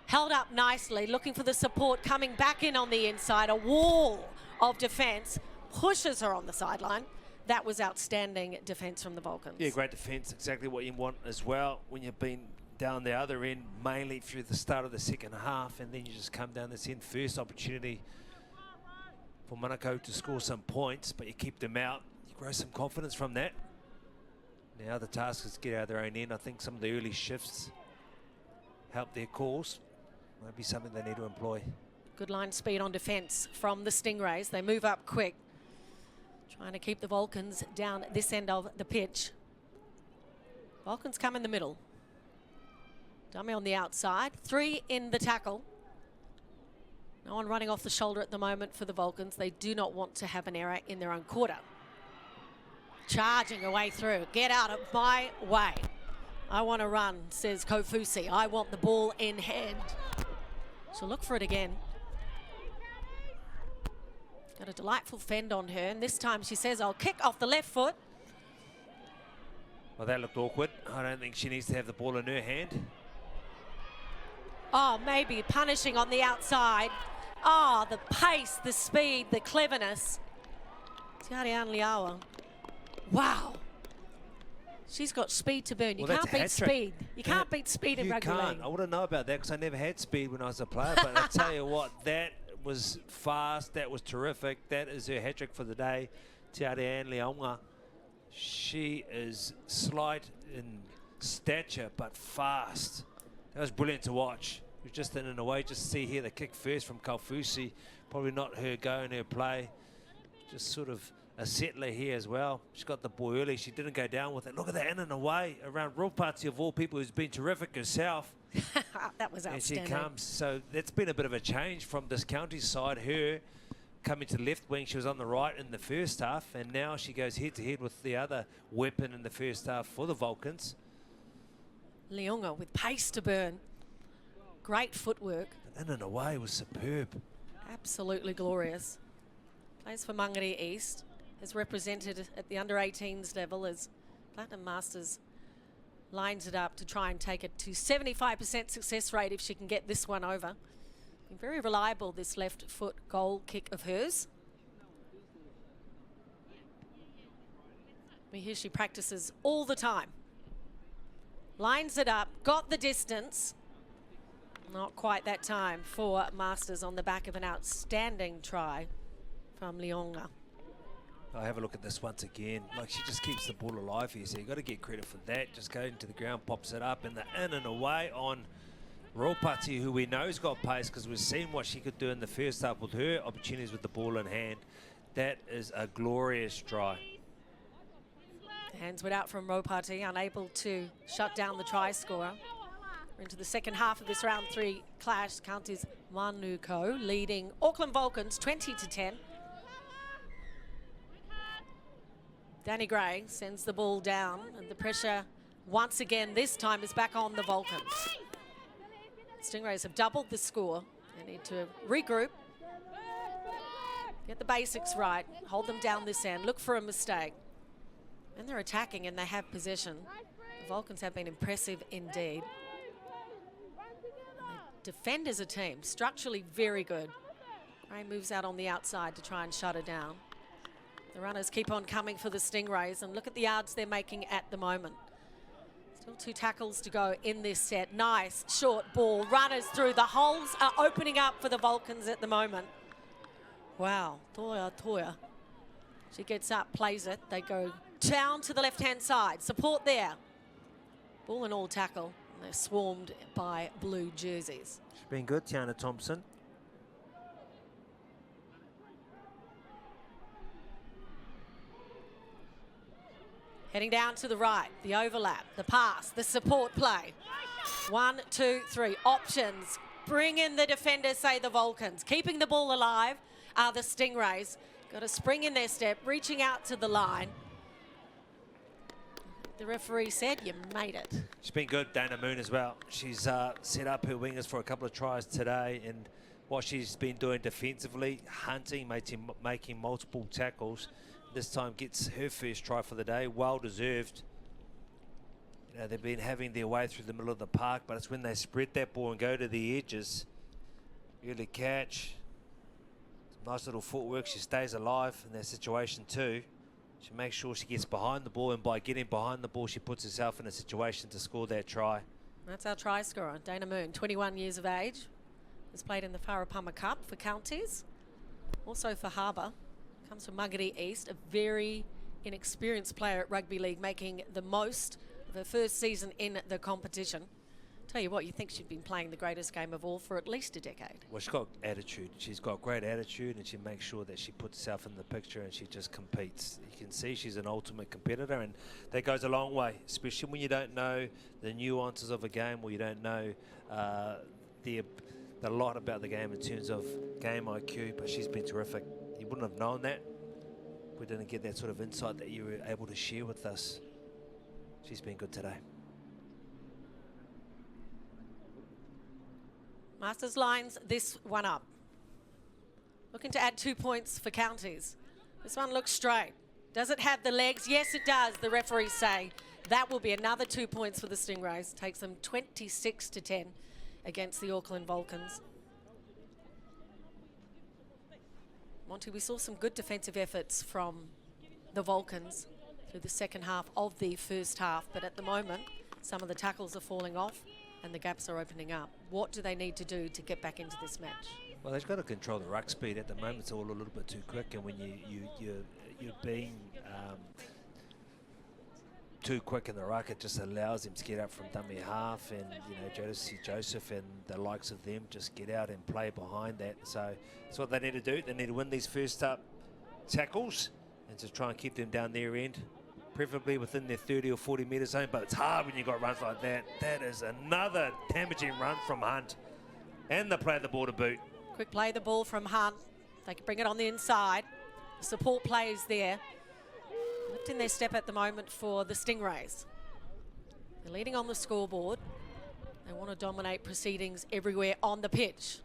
Held up nicely, looking for the support, coming back in on the inside. A wall of defence pushes her on the sideline. That was outstanding defence from the Vulcans. Yeah, great defence, exactly what you want as well when you've been down the other end, mainly through the start of the second half, and then you just come down this end. First opportunity for Manukau to score some points, but you keep them out. You grow some confidence from that. Now the task is to get out of their own end. I think some of the early shifts help their cause. Might be something they need to employ. Good line speed on defence from the Stingrays. They move up quick, trying to keep the Vulcans down this end of the pitch. Vulcans come in the middle. Dummy on the outside. 3 in the tackle. No one running off the shoulder at the moment for the Vulcans. They do not want to have an error in their own quarter. Charging away through. Get out of my way. I want to run, says Kofusi. I want the ball in hand. So look for it again. Got a delightful fend on her, and this time she says, I'll kick off the left foot. Well, that looked awkward. I don't think she needs to have the ball in her hand. Oh, maybe punishing on the outside. Oh, the pace, the speed, the cleverness. Tiarian Liawa. Wow. She's got speed to burn. You can't beat speed. You can't beat speed in rugby league. I wouldn't know about that because I never had speed when I was a player, but I tell you what, that was fast. That was terrific. That is her hat-trick for the day. Tiarian Liawa. She is slight in stature, but fast. That was brilliant to watch. It was just in a way, just see here the kick first from Kofusi. Probably not her go in her play. Just sort of a settler here as well. She got the ball early. She didn't go down with it. Look at that in and away around Rupati of all people, who's been terrific herself. That was outstanding. And she comes. So that's been a bit of a change from this county side. Her coming to the left wing, she was on the right in the first half, and now she goes head to head with the other weapon in the first half for the Vulcans. Leonga with pace to burn. Great footwork. In and away was superb. Absolutely glorious. Plays for Mangere East. Is represented at the under-18s level as Platinum Masters lines it up to try and take it to 75% success rate if she can get this one over. Been very reliable, this left foot goal kick of hers. We hear she practices all the time. Lines it up, got the distance. Not quite that time for Masters on the back of an outstanding try from Leonga. I'll have a look at this once again. Like, she just keeps the ball alive here, so you've got to get credit for that. Just go into the ground, pops it up, and the in and away on Ropati, who we know has got pace because we've seen what she could do in the first half with her opportunities with the ball in hand. That is a glorious try. Hands went out from Ropati, unable to shut down the try scorer. We're into the second half of this round 3 clash. Counties Manukau leading Auckland Vulcans 20-10. Danny Gray sends the ball down, and the pressure once again this time is back on the Vulcans. Stingrays have doubled the score. They need to regroup, get the basics right, hold them down this end, look for a mistake. And they're attacking and they have possession. The Vulcans have been impressive indeed. They defend as a team, structurally very good. Gray moves out on the outside to try and shut her down. The runners keep on coming for the Stingrays, and look at the yards they're making at the moment. Still 2 tackles to go in this set. Nice short ball. Runners through. The holes are opening up for the Vulcans at the moment. Wow. Toya. She gets up, plays it. They go down to the left-hand side. Support there. Ball and all tackle. And they're swarmed by blue jerseys. She's been good, Tiana Thompson. Heading down to the right, the overlap, the pass, the support play. 1, 2, 3, options. Bring in the defenders, say the Vulcans. Keeping the ball alive are the Stingrays. Got a spring in their step, reaching out to the line. The referee said, you made it. She's been good, Dana Moon, as well. She's set up her wingers for a couple of tries today, and what she's been doing defensively, hunting, making multiple tackles. This time gets her first try for the day, well deserved. You know, they've been having their way through the middle of the park, but it's when they spread that ball and go to the edges. Early catch. Nice little footwork. She stays alive in that situation too. She makes sure she gets behind the ball, and by getting behind the ball, she puts herself in a situation to score that try. That's our try scorer, Dana Moon, 21 years of age. Has played in the Wharapama Cup for Counties, also for Harbour. Comes from Mangere East, a very inexperienced player at Rugby League, making the most of her first season in the competition. Tell you what, you think she'd been playing the greatest game of all for at least a decade. Well, she's got attitude. She's got great attitude, and she makes sure that she puts herself in the picture and she just competes. You can see she's an ultimate competitor, and that goes a long way, especially when you don't know the nuances of a game, or you don't know the lot about the game in terms of game IQ, but she's been terrific. You wouldn't have known that. We didn't get that sort of insight that you were able to share with us. She's been good today. Masters lines this one up. Looking to add 2 points for Counties. This one looks straight. Does it have the legs? Yes, it does, the referees say. That will be another 2 points for the Stingrays. Takes them 26-10 against the Auckland Vulcans. Monty, we saw some good defensive efforts from the Vulcans through the second half of the first half, but at the moment, some of the tackles are falling off and the gaps are opening up. What do they need to do to get back into this match? Well, they've got to control the ruck speed. At the moment, it's all a little bit too quick, and when you're being too quick in the ruck, it just allows them to get up from dummy half, and Josie Joseph and the likes of them just get out and play behind that. So that's what they need to do. They need to win these first up tackles and just try and keep them down their end, preferably within their 30 or 40 metre zone, but it's hard when you've got runs like that. That is another damaging run from Hunt, and they play the ball to boot. Quick play the ball from Hunt. They can bring it on the inside. The support play is there. Lifting their step at the moment for the Stingrays. They're leading on the scoreboard. They want to dominate proceedings everywhere on the pitch.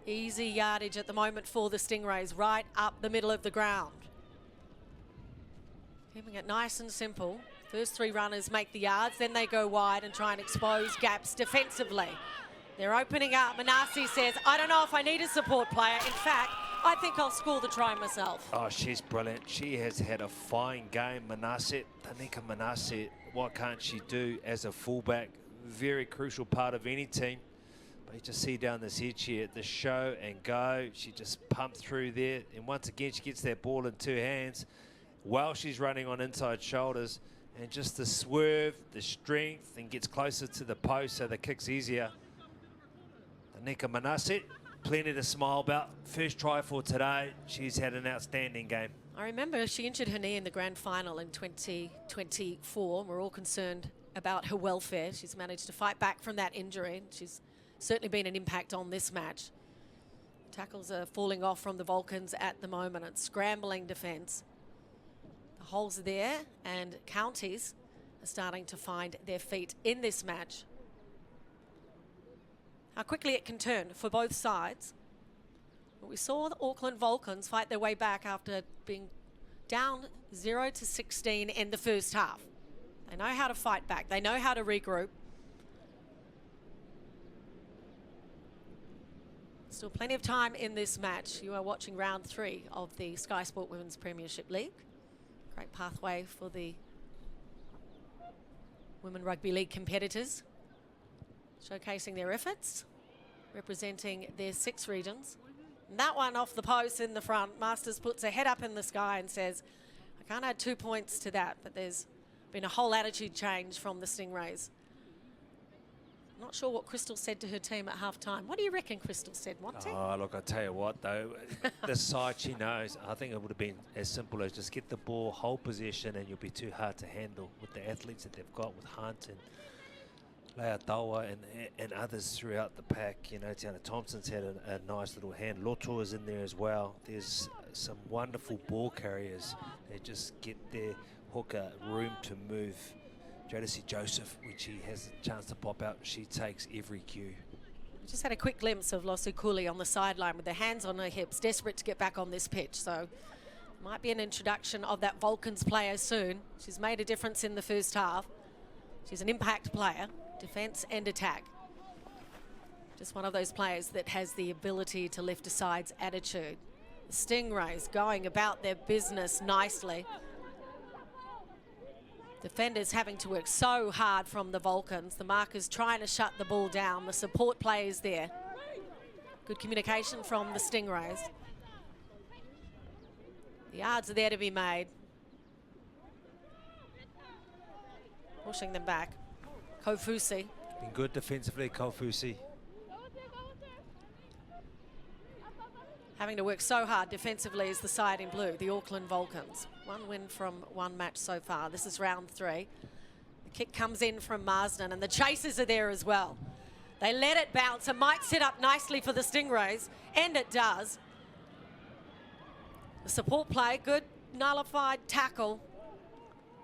Easy yardage at the moment for the Stingrays, right up the middle of the ground. Keeping it nice and simple. First 3 runners make the yards, then they go wide and try and expose gaps defensively. They're opening up. Manasi says, I don't know if I need a support player. In fact, I think I'll score the try myself. Oh, she's brilliant. She has had a fine game, Manasseh. Tanika Manasseh, what can't she do as a fullback? Very crucial part of any team. But you just see down this edge here, the show and go. She just pumped through there. And once again, she gets that ball in 2 hands while she's running on inside shoulders. And just the swerve, the strength, and gets closer to the post so the kick's easier. Anika Manasseh, plenty to smile about. First try for today. She's had an outstanding game. I remember she injured her knee in the grand final in 2024. We're all concerned about her welfare. She's managed to fight back from that injury. She's certainly been an impact on this match. Tackles are falling off from the Vulcans at the moment. It's scrambling defence. The holes are there, and counties are starting to find their feet in this match. How quickly it can turn for both sides. But we saw the Auckland Vulcans fight their way back after being down 0-16 in the first half. They know how to fight back. They know how to regroup. Still plenty of time in this match. You are watching round 3 of the Sky Sport Women's Premiership League. Great pathway for the Women Rugby League competitors, showcasing their efforts, representing their 6 regions. And that one off the post in the front. Masters puts her head up in the sky and says, I can't add 2 points to that, but there's been a whole attitude change from the Stingrays. Not sure what Crystal said to her team at half-time. What do you reckon Crystal said, Monty? Oh, look, I'll tell you what, though. The side she knows, I think it would have been as simple as just get the ball, hold possession, and you'll be too hard to handle with the athletes that they've got with Hunt and Leatawa and others throughout the pack. You know, Tiana Thompson's had a nice little hand. Loto is in there as well. There's some wonderful ball carriers. They just get their hooker room to move. Jodeci Joseph, when she has a chance to pop out, she takes every cue. Just had a quick glimpse of Losu Kuli on the sideline with her hands on her hips, desperate to get back on this pitch. So might be an introduction of that Vulcans player soon. She's made a difference in the first half. She's an impact player, defence and attack. Just one of those players that has the ability to lift a side's attitude. The Stingrays going about their business nicely. Defenders having to work so hard from the Vulcans. The markers trying to shut the ball down. The support players there. Good communication from the Stingrays. The yards are there to be made. Pushing them back. Kofusi. Been good defensively, Kofusi. Having to work so hard defensively is the side in blue, the Auckland Vulcans. 1 win from 1 match so far. This is round 3. The kick comes in from Marsden, and the chasers are there as well. They let it bounce. It might set up nicely for the Stingrays, and it does. The support play, good nullified tackle.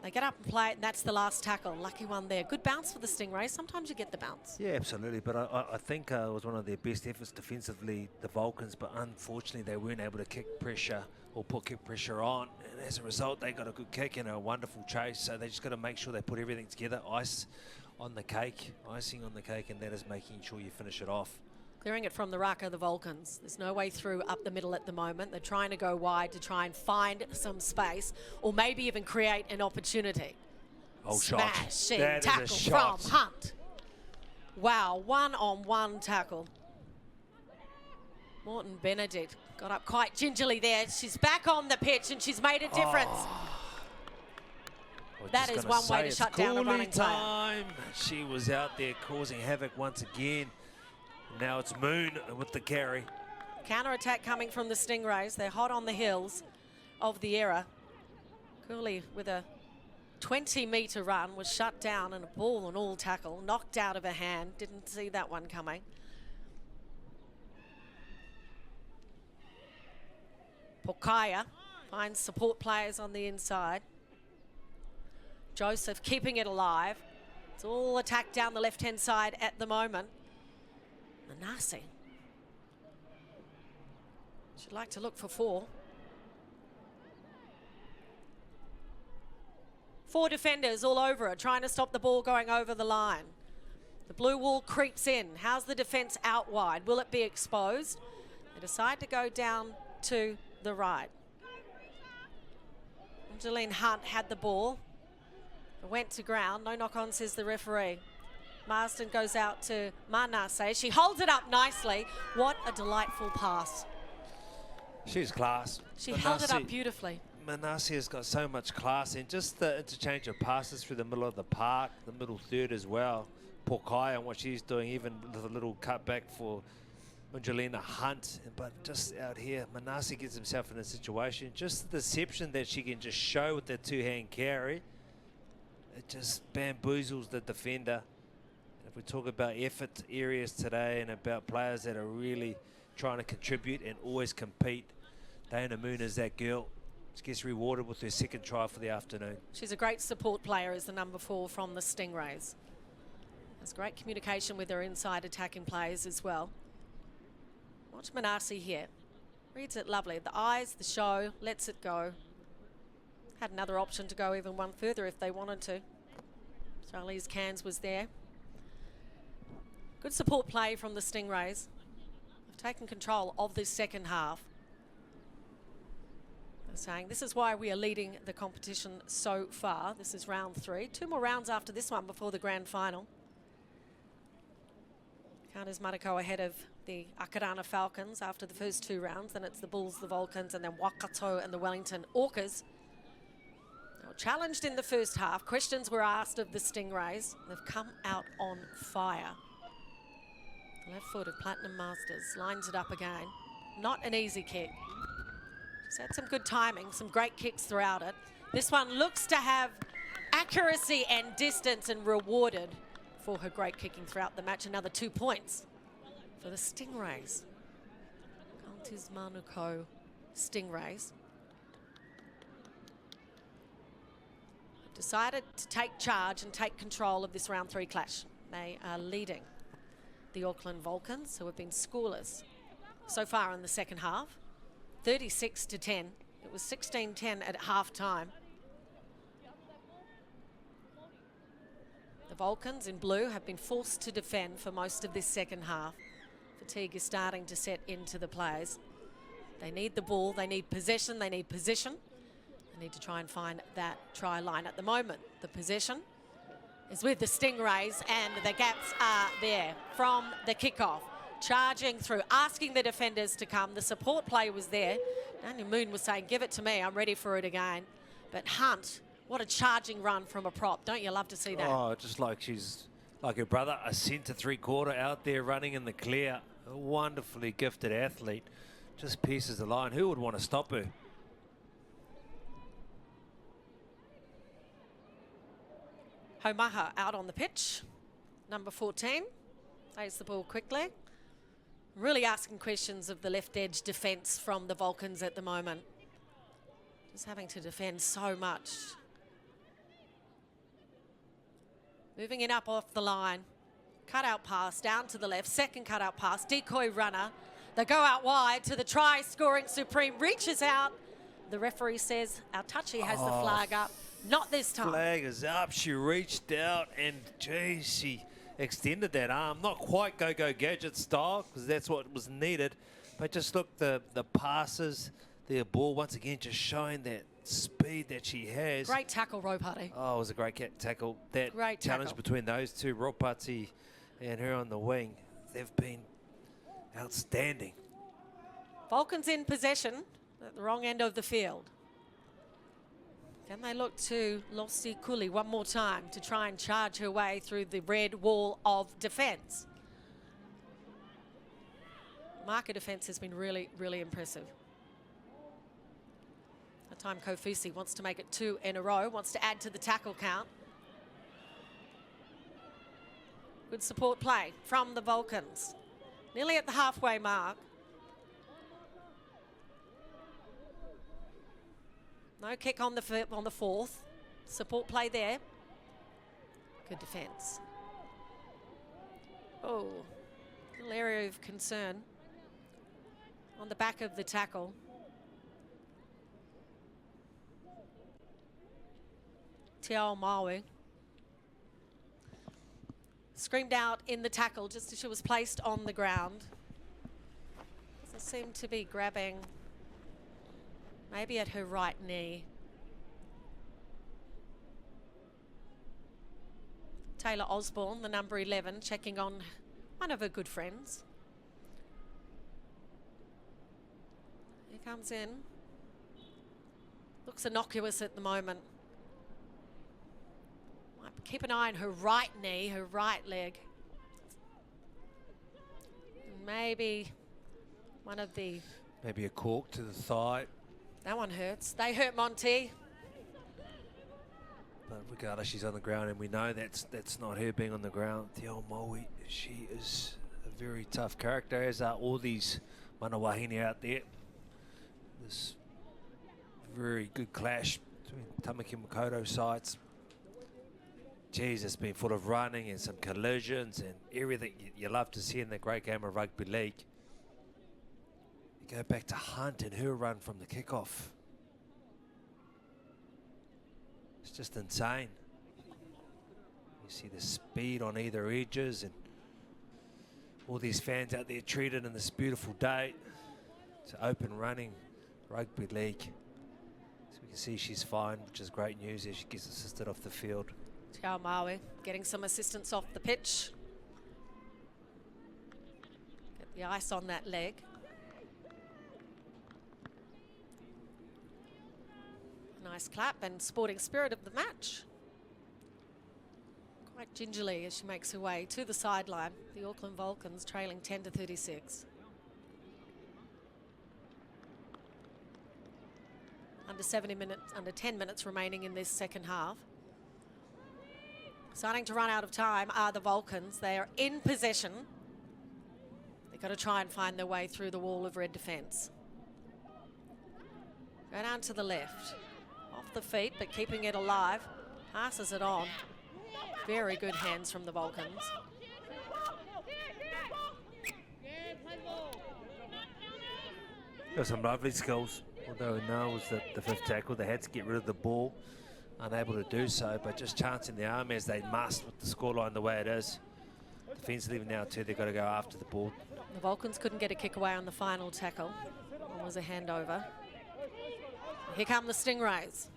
They get up and play it, and that's the last tackle. Lucky one there. Good bounce for the Stingrays. Sometimes you get the bounce. Yeah, absolutely. But I think it was one of their best efforts defensively, the Vulcans. But unfortunately, they weren't able to kick pressure or put kick pressure on. And as a result, they got a good kick and a wonderful chase. So they just got to make sure they put everything together. Ice on the cake, icing on the cake, and that is making sure you finish it off. Clearing it from the ruck are the Vulcans. There's no way through up the middle at the moment. They're trying to go wide to try and find some space or maybe even create an opportunity. Oh, Smashing shot. tackle from Hunt. Wow, one-on-one tackle. Morton Benedict got up quite gingerly there. She's back on the pitch and she's made a difference. That is one way to shut down a running player. She was out there causing havoc once again. Now it's Moon with the carry. Counter-attack coming from the Stingrays. They're hot on the heels of the era. Cooley with a 20-metre run was shut down and a ball and all tackle. Knocked out of her hand. Didn't see that one coming. Pokaia finds support players on the inside. Joseph keeping it alive. It's all attack down the left-hand side at the moment. Manassi. Should like to look for 4. 4 defenders all over her, trying to stop the ball going over the line. The blue wall creeps in. How's the defence out wide? Will it be exposed? They decide to go down to the right. Angeline Hunt had the ball. It went to ground. No knock-on, says the referee. Marsden goes out to Manasseh. She holds it up nicely. What a delightful pass. She's class. She held it up beautifully. Manasi has got so much class, and just the interchange of passes through the middle of the park, the middle third as well. Pokai and what she's doing, even with a little cutback for Angelina Hunt. But just out here, Manasi gets himself in a situation. Just the deception that she can just show with that two-hand carry, it just bamboozles the defender. If we talk about effort areas today and about players that are really trying to contribute and always compete, Dana Moon is that girl. She gets rewarded with her second try for the afternoon. She's a great support player as the number 4 from the Stingrays. Has great communication with her inside attacking players as well. Watch Manasi here. Reads it lovely. The eyes, the show, lets it go. Had another option to go even one further if they wanted to. Charlize Cairns was there. Good support play from the Stingrays. They've taken control of this second half. They're saying this is why we are leading the competition so far. This is round 3. 2 more rounds after this one before the grand final. Counters Manukau ahead of the Akarana Falcons after the first 2 rounds. Then it's the Bulls, the Vulcans, and then Waikato and the Wellington Orcas. Now, challenged in the first half. Questions were asked of the Stingrays. They've come out on fire. Left-footed Platinum Masters lines it up again. Not an easy kick. She's had some good timing, some great kicks throughout it. This one looks to have accuracy and distance and rewarded for her great kicking throughout the match. Another 2 points for the Stingrays. Counters Manukau Stingrays. Decided to take charge and take control of this round 3 clash. They are leading the Auckland Vulcans, who have been scoreless so far in the second half. 36-10. It was 16-10 at half time. The Vulcans in blue have been forced to defend for most of this second half. Fatigue is starting to set into the players. They need the ball, they need possession, they need position. They need to try and find that try line. At the moment, the possession is with the Stingrays, and the gaps are there from the kickoff. Charging through, asking the defenders to come. The support play was there. Daniel Moon was saying, give it to me, I'm ready for it again. But Hunt, what a charging run from a prop. Don't you love to see that? Oh, just like she's like her brother, a centre 3/4 out there running in the clear. A wonderfully gifted athlete. Just pierces the line. Who would want to stop her? Homaha out on the pitch. Number 14. Plays the ball quickly. Really asking questions of the left edge defence from the Vulcans at the moment. Just having to defend so much. Moving it up off the line. Cut out pass down to the left. Second cut out pass. Decoy runner. They go out wide to the try scoring Supreme. Reaches out. The referee says our touchy has the flag up. Not this time. Flag is up. She reached out and, geez, she extended that arm. Not quite go-go gadget style, because that's what was needed. But just look, the passes, the ball, once again, just showing that speed that she has. Great tackle, Ropati. Oh, it was a great tackle. That Great challenge tackle between those two, Ropati and her on the wing, they've been outstanding. Vulcans in possession at the wrong end of the field. Can they look to Lossi Kuli one more time to try and charge her way through the red wall of defence? Marker defence has been really, really impressive. That time Kofusi wants to make it 2 in a row, wants to add to the tackle count. Good support play from the Vulcans. Nearly at the halfway mark. No kick on the 4th. Support play there. Good defence. Oh, little area of concern on the back of the tackle. Tiao Maui screamed out in the tackle just as she was placed on the ground. Doesn't seem to be grabbing. Maybe at her right knee. Taylor Osborne, the number 11, checking on one of her good friends. He comes in. Looks innocuous at the moment. Might keep an eye on her right knee, her right leg. And maybe one of the... Maybe a cork to the thigh. That one hurts. They hurt Monty. But regardless, she's on the ground, and we know that's not her being on the ground. The old Maui, she is a very tough character, as are all these Manawahine out there. This very good clash between Tamaki and Makoto sides. Geez, it's been full of running and some collisions and everything you love to see in the great game of rugby league. You go back to Hunt and her run from the kickoff. It's just insane. You see the speed on either edges and all these fans out there treated in this beautiful day. It's an open running rugby league. So we can see she's fine, which is great news as she gets assisted off the field. Te Ao Maui getting some assistance off the pitch. Get the ice on that leg. Nice clap and sporting spirit of the match. Quite gingerly as she makes her way to the sideline. The Auckland Vulcans trailing 10-36. Under 10 minutes remaining in this second half. Starting to run out of time are the Vulcans. They are in possession. They've got to try and find their way through the wall of red defence. Go down to the left. Off the feet, but keeping it alive. Passes it on. Very good hands from the Vulcans. Got some lovely skills. Although we know it was the fifth tackle, they had to get rid of the ball. Unable to do so, but just chancing the arm as they must with the scoreline the way it is. Defensively now too, they've got to go after the ball. The Vulcans couldn't get a kick away on the final tackle. One was a handover. Here come the Stingrays.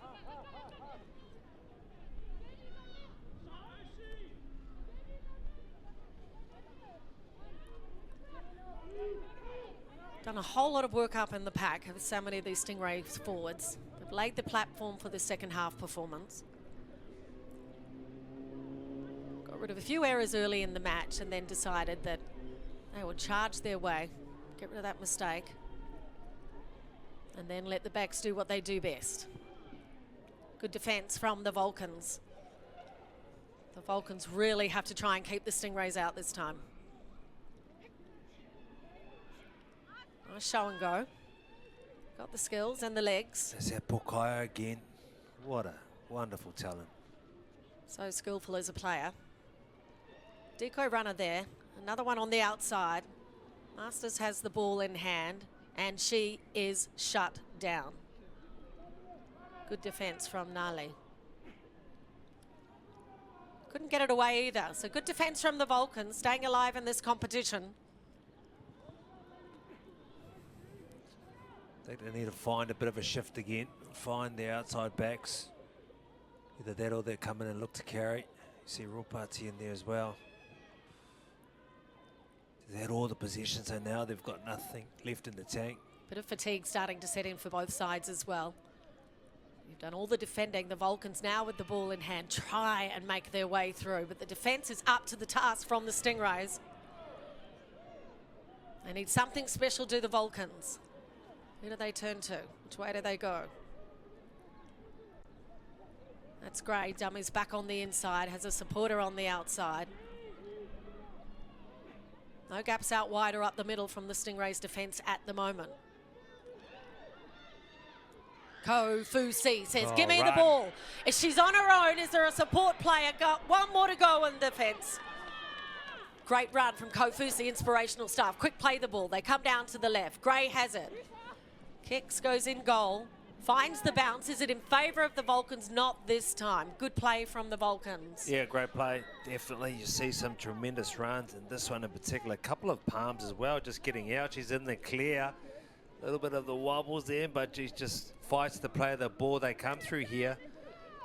Done a whole lot of work up in the pack with so many of these Stingrays forwards. They've laid the platform for the second half performance. Got rid of a few errors early in the match and then decided that they would charge their way, get rid of that mistake, and then let the backs do what they do best. Good defence from the Vulcans. The Vulcans really have to try and keep the Stingrays out this time. Nice show and go. Got the skills and the legs. There's that Pokaio again. What a wonderful talent. So skillful as a player. Decoy runner there. Another one on the outside. Masters has the ball in hand and she is shut down. Good defence from Nali. Couldn't get it away either. So good defence from the Vulcans, staying alive in this competition. I think they need to find a bit of a shift again. Find the outside backs. Either that or they're coming and look to carry. You see Ropati in there as well. They had all the possessions, so now they've got nothing left in the tank. Bit of fatigue starting to set in for both sides as well. You've done all the defending. The Vulcans now with the ball in hand try and make their way through, but the defence is up to the task from the Stingrays. They need something special, do the Vulcans. Who do they turn to? Which way do they go? That's great. Dummy's back on the inside, has a supporter on the outside. No gaps out wide or up the middle from the Stingrays' defence at the moment. Kofusi says, give me the ball. If she's on her own, is there a support player? Got one more to go in defence. Great run from Kofusi, inspirational stuff. Quick play the ball. They come down to the left. Gray has it. Kicks, goes in goal. Finds the bounce. Is it in favour of the Vulcans? Not this time. Good play from the Vulcans. Yeah, great play. Definitely. You see some tremendous runs, and this one in particular. A couple of palms as well, just getting out. She's in the clear. A little bit of the wobbles there, but she just fights to play the ball. They come through here.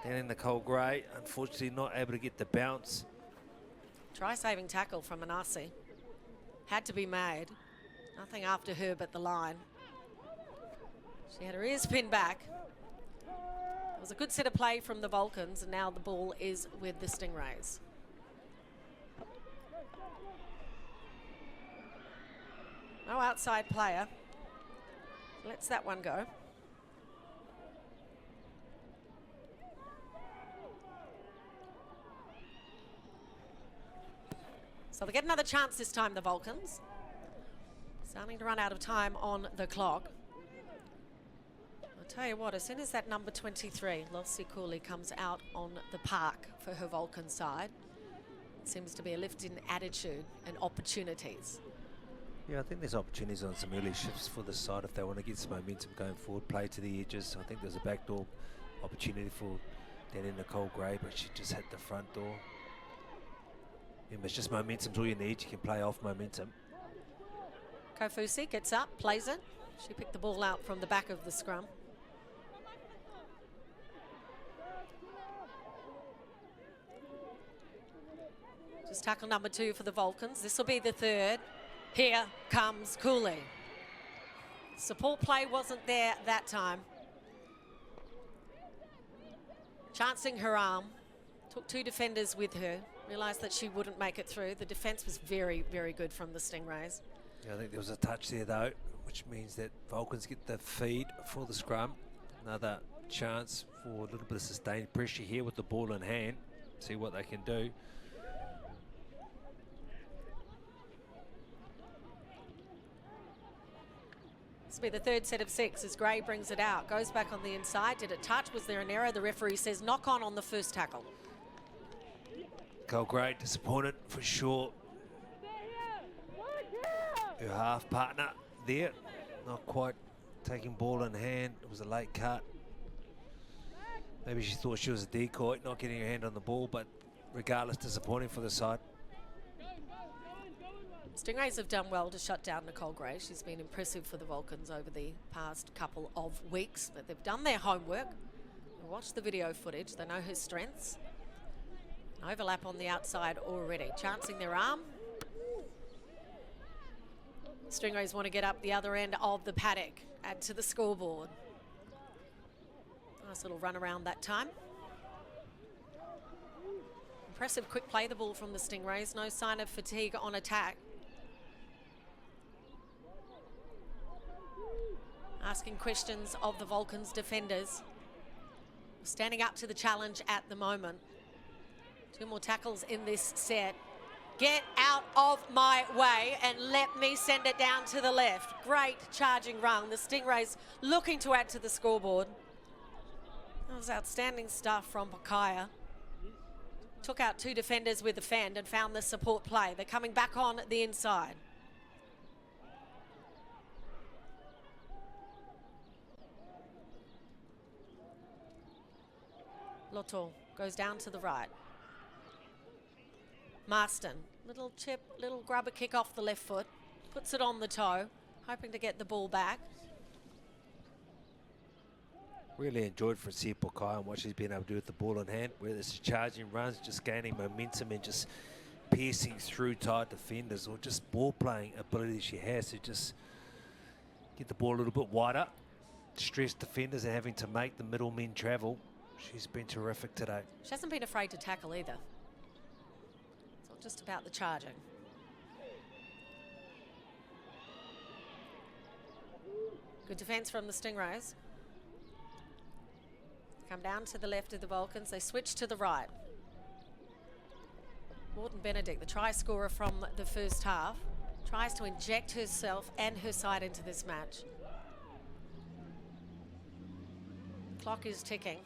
Down in Nicole Gray. Unfortunately, not able to get the bounce. Try-saving tackle from Anasi. Had to be made. Nothing after her but the line. She had her ears pinned back. It was a good set of play from the Vulcans, and now the ball is with the Stingrays. No outside player. Lets that one go. So they get another chance this time, the Vulcans. Starting to run out of time on the clock. I'll tell you what, as soon as that number 23, Lossie Cooley, comes out on the park for her Vulcan side, it seems to be a lift in attitude and opportunities. Yeah, I think there's opportunities on some early shifts for the side if they want to get some momentum going forward, play to the edges. I think there's a backdoor opportunity for Danny Nicole Gray, but she just hit the front door. Remember, it's just momentum's all you need. You can play off momentum. Kofusi gets up, plays it. She picked the ball out from the back of the scrum. Just tackle number 2 for the Vulcans. This will be the third. Here comes Cooley. Support play wasn't there that time. Chancing her arm. Took 2 defenders with her. Realised that she wouldn't make it through. The defence was very, very good from the Stingrays. Yeah, I think there was a touch there though, which means that Vulcans get the feed for the scrum. Another chance for a little bit of sustained pressure here with the ball in hand. See what they can do. This will be the third set of 6 as Gray brings it out. Goes back on the inside. Did it touch? Was there an error? The referee says knock on the first tackle. Nicole Gray disappointed for sure. Her half partner there, not quite taking ball in hand. It was a late cut. Maybe she thought she was a decoy, not getting her hand on the ball, but regardless, disappointing for the side. Stingrays have done well to shut down Nicole Gray. She's been impressive for the Vulcans over the past couple of weeks, but they've done their homework. They watched the video footage. They know her strengths. An overlap on the outside already. Chancing their arm. Stingrays want to get up the other end of the paddock, add to the scoreboard. Nice little run around that time. Impressive quick play the ball from the Stingrays. No sign of fatigue on attack. Asking questions of the Vulcans defenders. Standing up to the challenge at the moment. 2 more tackles in this set. Get out of my way and let me send it down to the left. Great charging run. The Stingrays looking to add to the scoreboard. That was outstanding stuff from Pakaya. Took out 2 defenders with the fend and found the support play. They're coming back on the inside. Loto goes down to the right. Marston, little chip, little grubber kick off the left foot. Puts it on the toe, hoping to get the ball back. Really enjoyed Francie Pokai and what she's been able to do with the ball in hand, whether it's charging runs, just gaining momentum and just piercing through tight defenders, or just ball playing ability she has to just get the ball a little bit wider, stress defenders and having to make the middlemen travel. She's been terrific today. She hasn't been afraid to tackle either. It's not just about the charging. Good defence from the Stingrays. Come down to the left of the Vulcans. They switch to the right. Morton Benedict, the try scorer from the first half, tries to inject herself and her side into this match. Clock is ticking.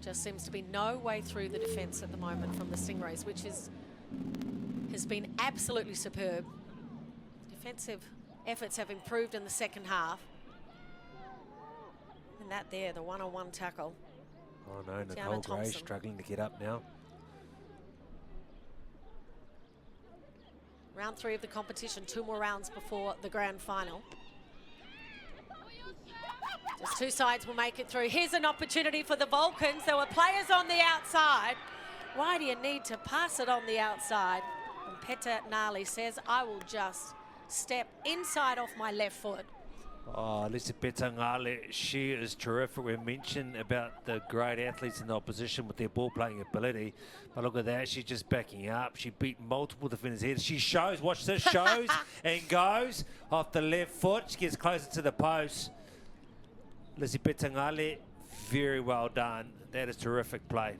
Just seems to be no way through the defence at the moment from the Stingrays, which has been absolutely superb. Defensive efforts have improved in the second half. And that there, the one-on-one tackle. Oh no, Nicole Gray struggling to get up now. Round 3 of the competition, 2 more rounds before the grand final. Just 2 sides will make it through. Here's an opportunity for the Vulcans. There were players on the outside. Why do you need to pass it on the outside? And Peta Nali says, I will just step inside off my left foot. Oh, Elisabetta Ngale, she is terrific. We mentioned about the great athletes in the opposition with their ball playing ability. But look at that, she's just backing up. She beat multiple defenders' heads. She shows, watch this, shows and goes off the left foot. She gets closer to the post. Elisabetta Ngale, very well done. That is terrific play.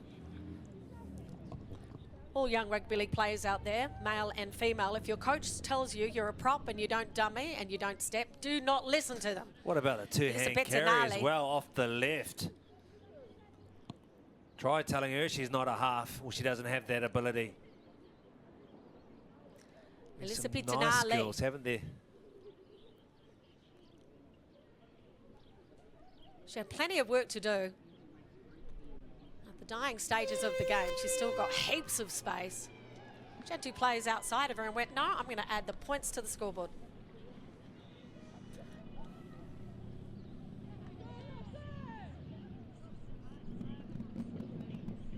All young rugby league players out there, male and female, if your coach tells you you're a prop and you don't dummy and you don't step, do not listen to them. What about a two-hand carry as well off the left? Try telling her she's not a half, or she doesn't have that ability. Some nice skills, haven't there? She had plenty of work to do. The dying stages of the game, she's still got heaps of space. She had two players outside of her and went, no, I'm going to add the points to the scoreboard.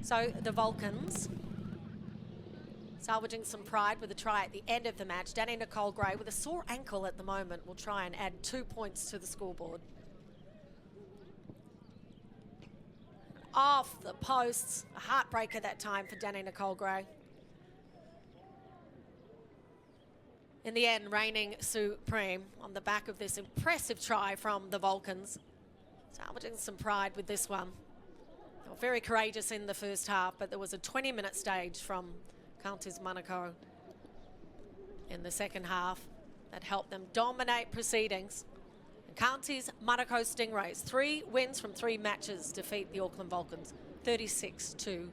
So the Vulcans salvaging some pride with a try at the end of the match. Danny Nicole Gray with a sore ankle at the moment will try and add 2 points to the scoreboard. Off the posts, a heartbreaker that time for Danny Nicole Gray. In the end, reigning supreme on the back of this impressive try from the Vulcans. Salvaging some pride with this one. They were very courageous in the first half, but there was a 20-minute stage from Counties Manukau in the second half that helped them dominate proceedings. Counties Manukau Stingrays, 3 wins from 3 matches, defeat the Auckland Vulcans, 36-14.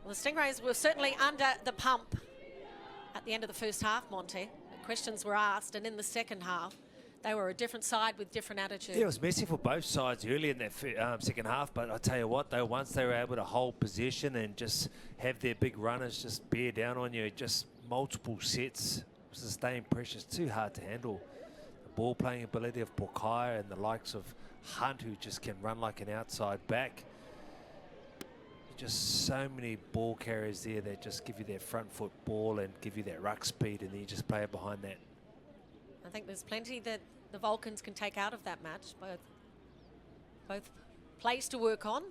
Well, the Stingrays were certainly under the pump at the end of the first half, Monty. The questions were asked, and in the second half, they were a different side with different attitudes. Yeah, it was messy for both sides early in that second half, but I tell you what, though, once they were able to hold possession and just have their big runners just bear down on you, just multiple sets, sustained pressure, it's too hard to handle. The ball playing ability of Pokai and the likes of Hunt, who just can run like an outside back. Just so many ball carriers there that just give you that front foot ball and give you that ruck speed, and then you just play it behind that. I think there's plenty that the Vulcans can take out of that match. Both plays to work on.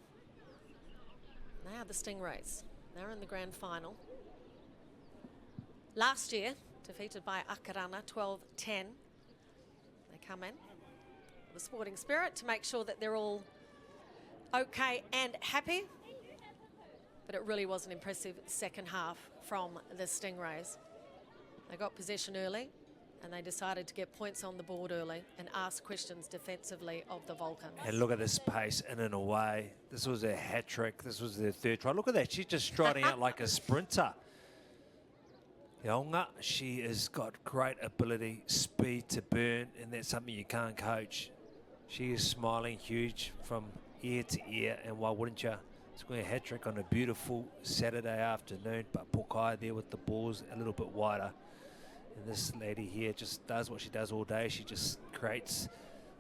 Now the Stingrays. They're in the grand final. Last year, defeated by Akarana, 12-10. They come in with a sporting spirit to make sure that they're all okay and happy. But it really was an impressive second half from the Stingrays. They got possession early, and they decided to get points on the board early and ask questions defensively of the Vulcans. And look at this pace in and away. This was a hat trick. This was their third try. Look at that. She's just striding out like a sprinter. Yonga, she has got great ability, speed to burn, and that's something you can't coach. She is smiling huge from ear to ear, and why wouldn't you? Scoring a hat trick on a beautiful Saturday afternoon, but Pokai there with the balls a little bit wider. And this lady here just does what she does all day. She just creates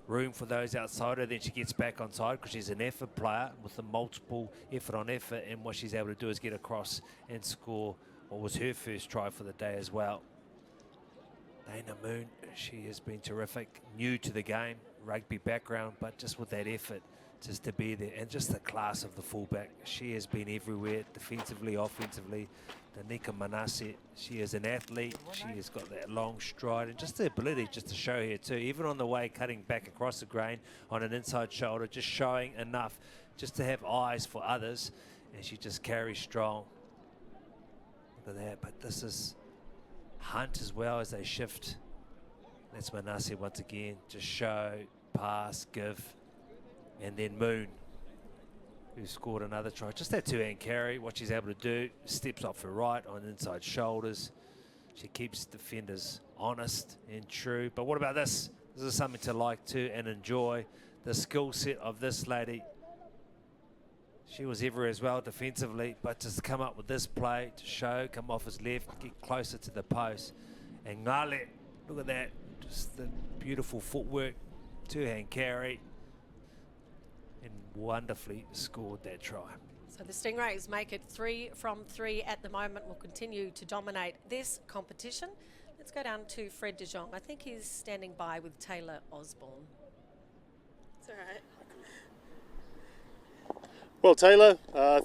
room for those outside her. Then she gets back on side because she's an effort player with a multiple effort on effort. And what she's able to do is get across and score what was her first try for the day as well. Dana Moon, she has been terrific. New to the game, rugby background, but just with that effort just to be there. And just the class of the fullback. She has been everywhere, defensively, offensively. Danica Manase, she is an athlete. She has got that long stride and just the ability just to show here too. Even on the way, cutting back across the grain on an inside shoulder, just showing enough just to have eyes for others. And she just carries strong. Look at that. But this is Hunt as well as they shift. That's Manase once again. Just show, pass, give. And then Moon, who scored another try. Just that two-hand carry, what she's able to do, steps off her right on inside shoulders. She keeps defenders honest and true. But what about this? This is something to like too and enjoy. The skill set of this lady. She was everywhere as well defensively, but just come up with this play to show, come off his left, get closer to the post. And Ngale, look at that, just the beautiful footwork, two-hand carry. And wonderfully scored that try. So the Stingrays make it 3 from 3 at the moment. Will continue to dominate this competition. Let's go down to Fred de Jong. I think he's standing by with Taylor Osborne. It's all right. Well, Taylor,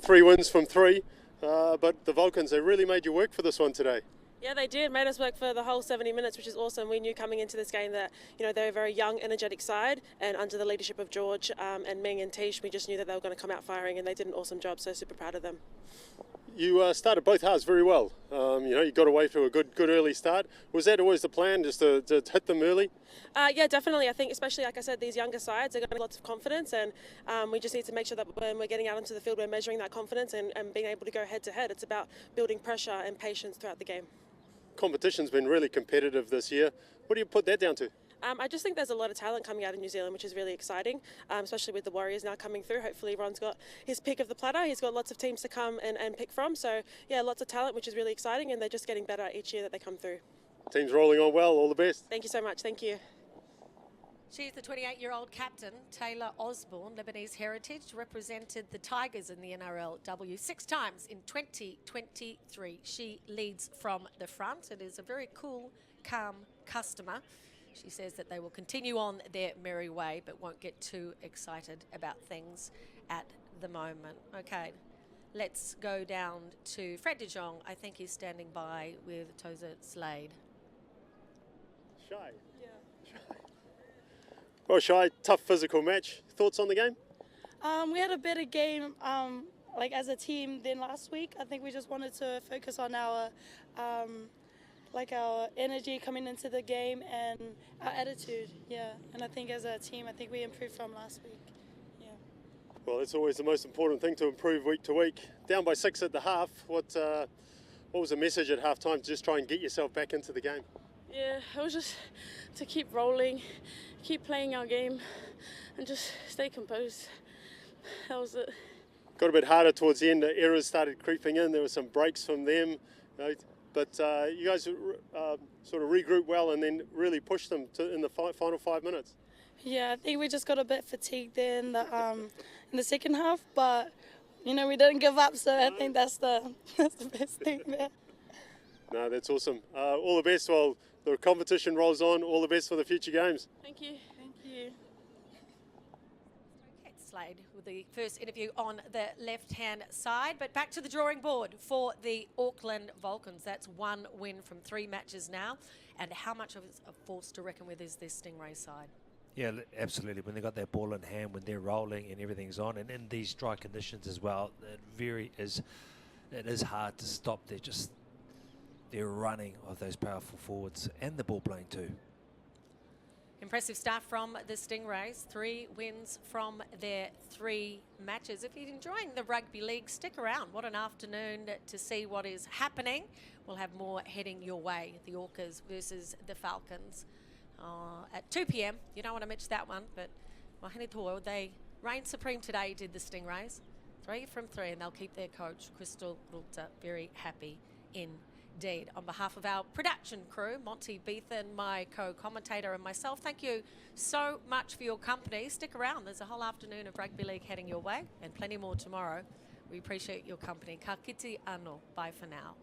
3 wins from 3, but the Vulcans, they really made you work for this one today. Yeah, they did. Made us work for the whole 70 minutes, which is awesome. We knew coming into this game that, they're a very young, energetic side, and under the leadership of George and Ming and Tish, we just knew that they were going to come out firing, and they did an awesome job, so super proud of them. You started both halves very well. You got away to a good early start. Was that always the plan, just to hit them early? Yeah, definitely. I think, especially, like I said, these younger sides are going to have lots of confidence, and we just need to make sure that when we're getting out into the field, we're measuring that confidence and being able to go head to head. It's about building pressure and patience throughout the game. Competition's been really competitive this year. What do you put that down to? I just think there's a lot of talent coming out of New Zealand, which is really exciting, especially with the Warriors now coming through. Hopefully Ron's got his pick of the platter. He's got lots of teams to come and pick from. So, yeah, lots of talent, which is really exciting, and they're just getting better each year that they come through. Team's rolling on well. All the best. Thank you so much. Thank you. She's the 28-year-old captain, Taylor Osborne, Lebanese heritage, represented the Tigers in the NRLW 6 times in 2023. She leads from the front. It is a very cool, calm customer. She says that they will continue on their merry way, but won't get too excited about things at the moment. Okay, let's go down to Fred de Jong. I think he's standing by with Toza Slade. Shy. Well, Shy, tough physical match. Thoughts on the game? We had a better game, as a team than last week. I think we just wanted to focus on our energy coming into the game and our attitude. Yeah, and I think as a team, I think we improved from last week. Yeah. Well, it's always the most important thing to improve week to week. Down by 6 at the half. What was the message at half time to just try and get yourself back into the game? Yeah, it was just to keep rolling, keep playing our game, and just stay composed. That was it. Got a bit harder towards the end. The errors started creeping in. There were some breaks from them, but you guys sort of regrouped well and then really pushed them in the final 5 minutes. Yeah, I think we just got a bit fatigued there in the second half, but we didn't give up. So I think that's the best thing there. No, that's awesome. All the best while the competition rolls on. All the best for the future games. Thank you. Thank you. Okay, Slade with the first interview on the left-hand side. But back to the drawing board for the Auckland Vulcans. That's 1 win from 3 matches now. And how much of a force to reckon with is this Stingray side? Yeah, absolutely. When they got that ball in hand, when they're rolling and everything's on, and in these dry conditions as well, it is hard to stop. They're running of those powerful forwards and the ball playing too. Impressive stuff from the Stingrays. 3 wins from their 3 matches. If you're enjoying the rugby league, stick around. What an afternoon to see what is happening. We'll have more heading your way. The Orcas versus the Falcons at 2 p.m. You don't want to miss that one, but Mahine Toa, they reigned supreme today, did the Stingrays. 3 from 3, and they'll keep their coach, Crystal Wilter, very happy indeed. On behalf of our production crew, Monty Beethan, my co-commentator, and myself, thank you so much for your company. Stick around. There's a whole afternoon of rugby league heading your way and plenty more tomorrow. We appreciate your company. Ka kite anō. Bye for now.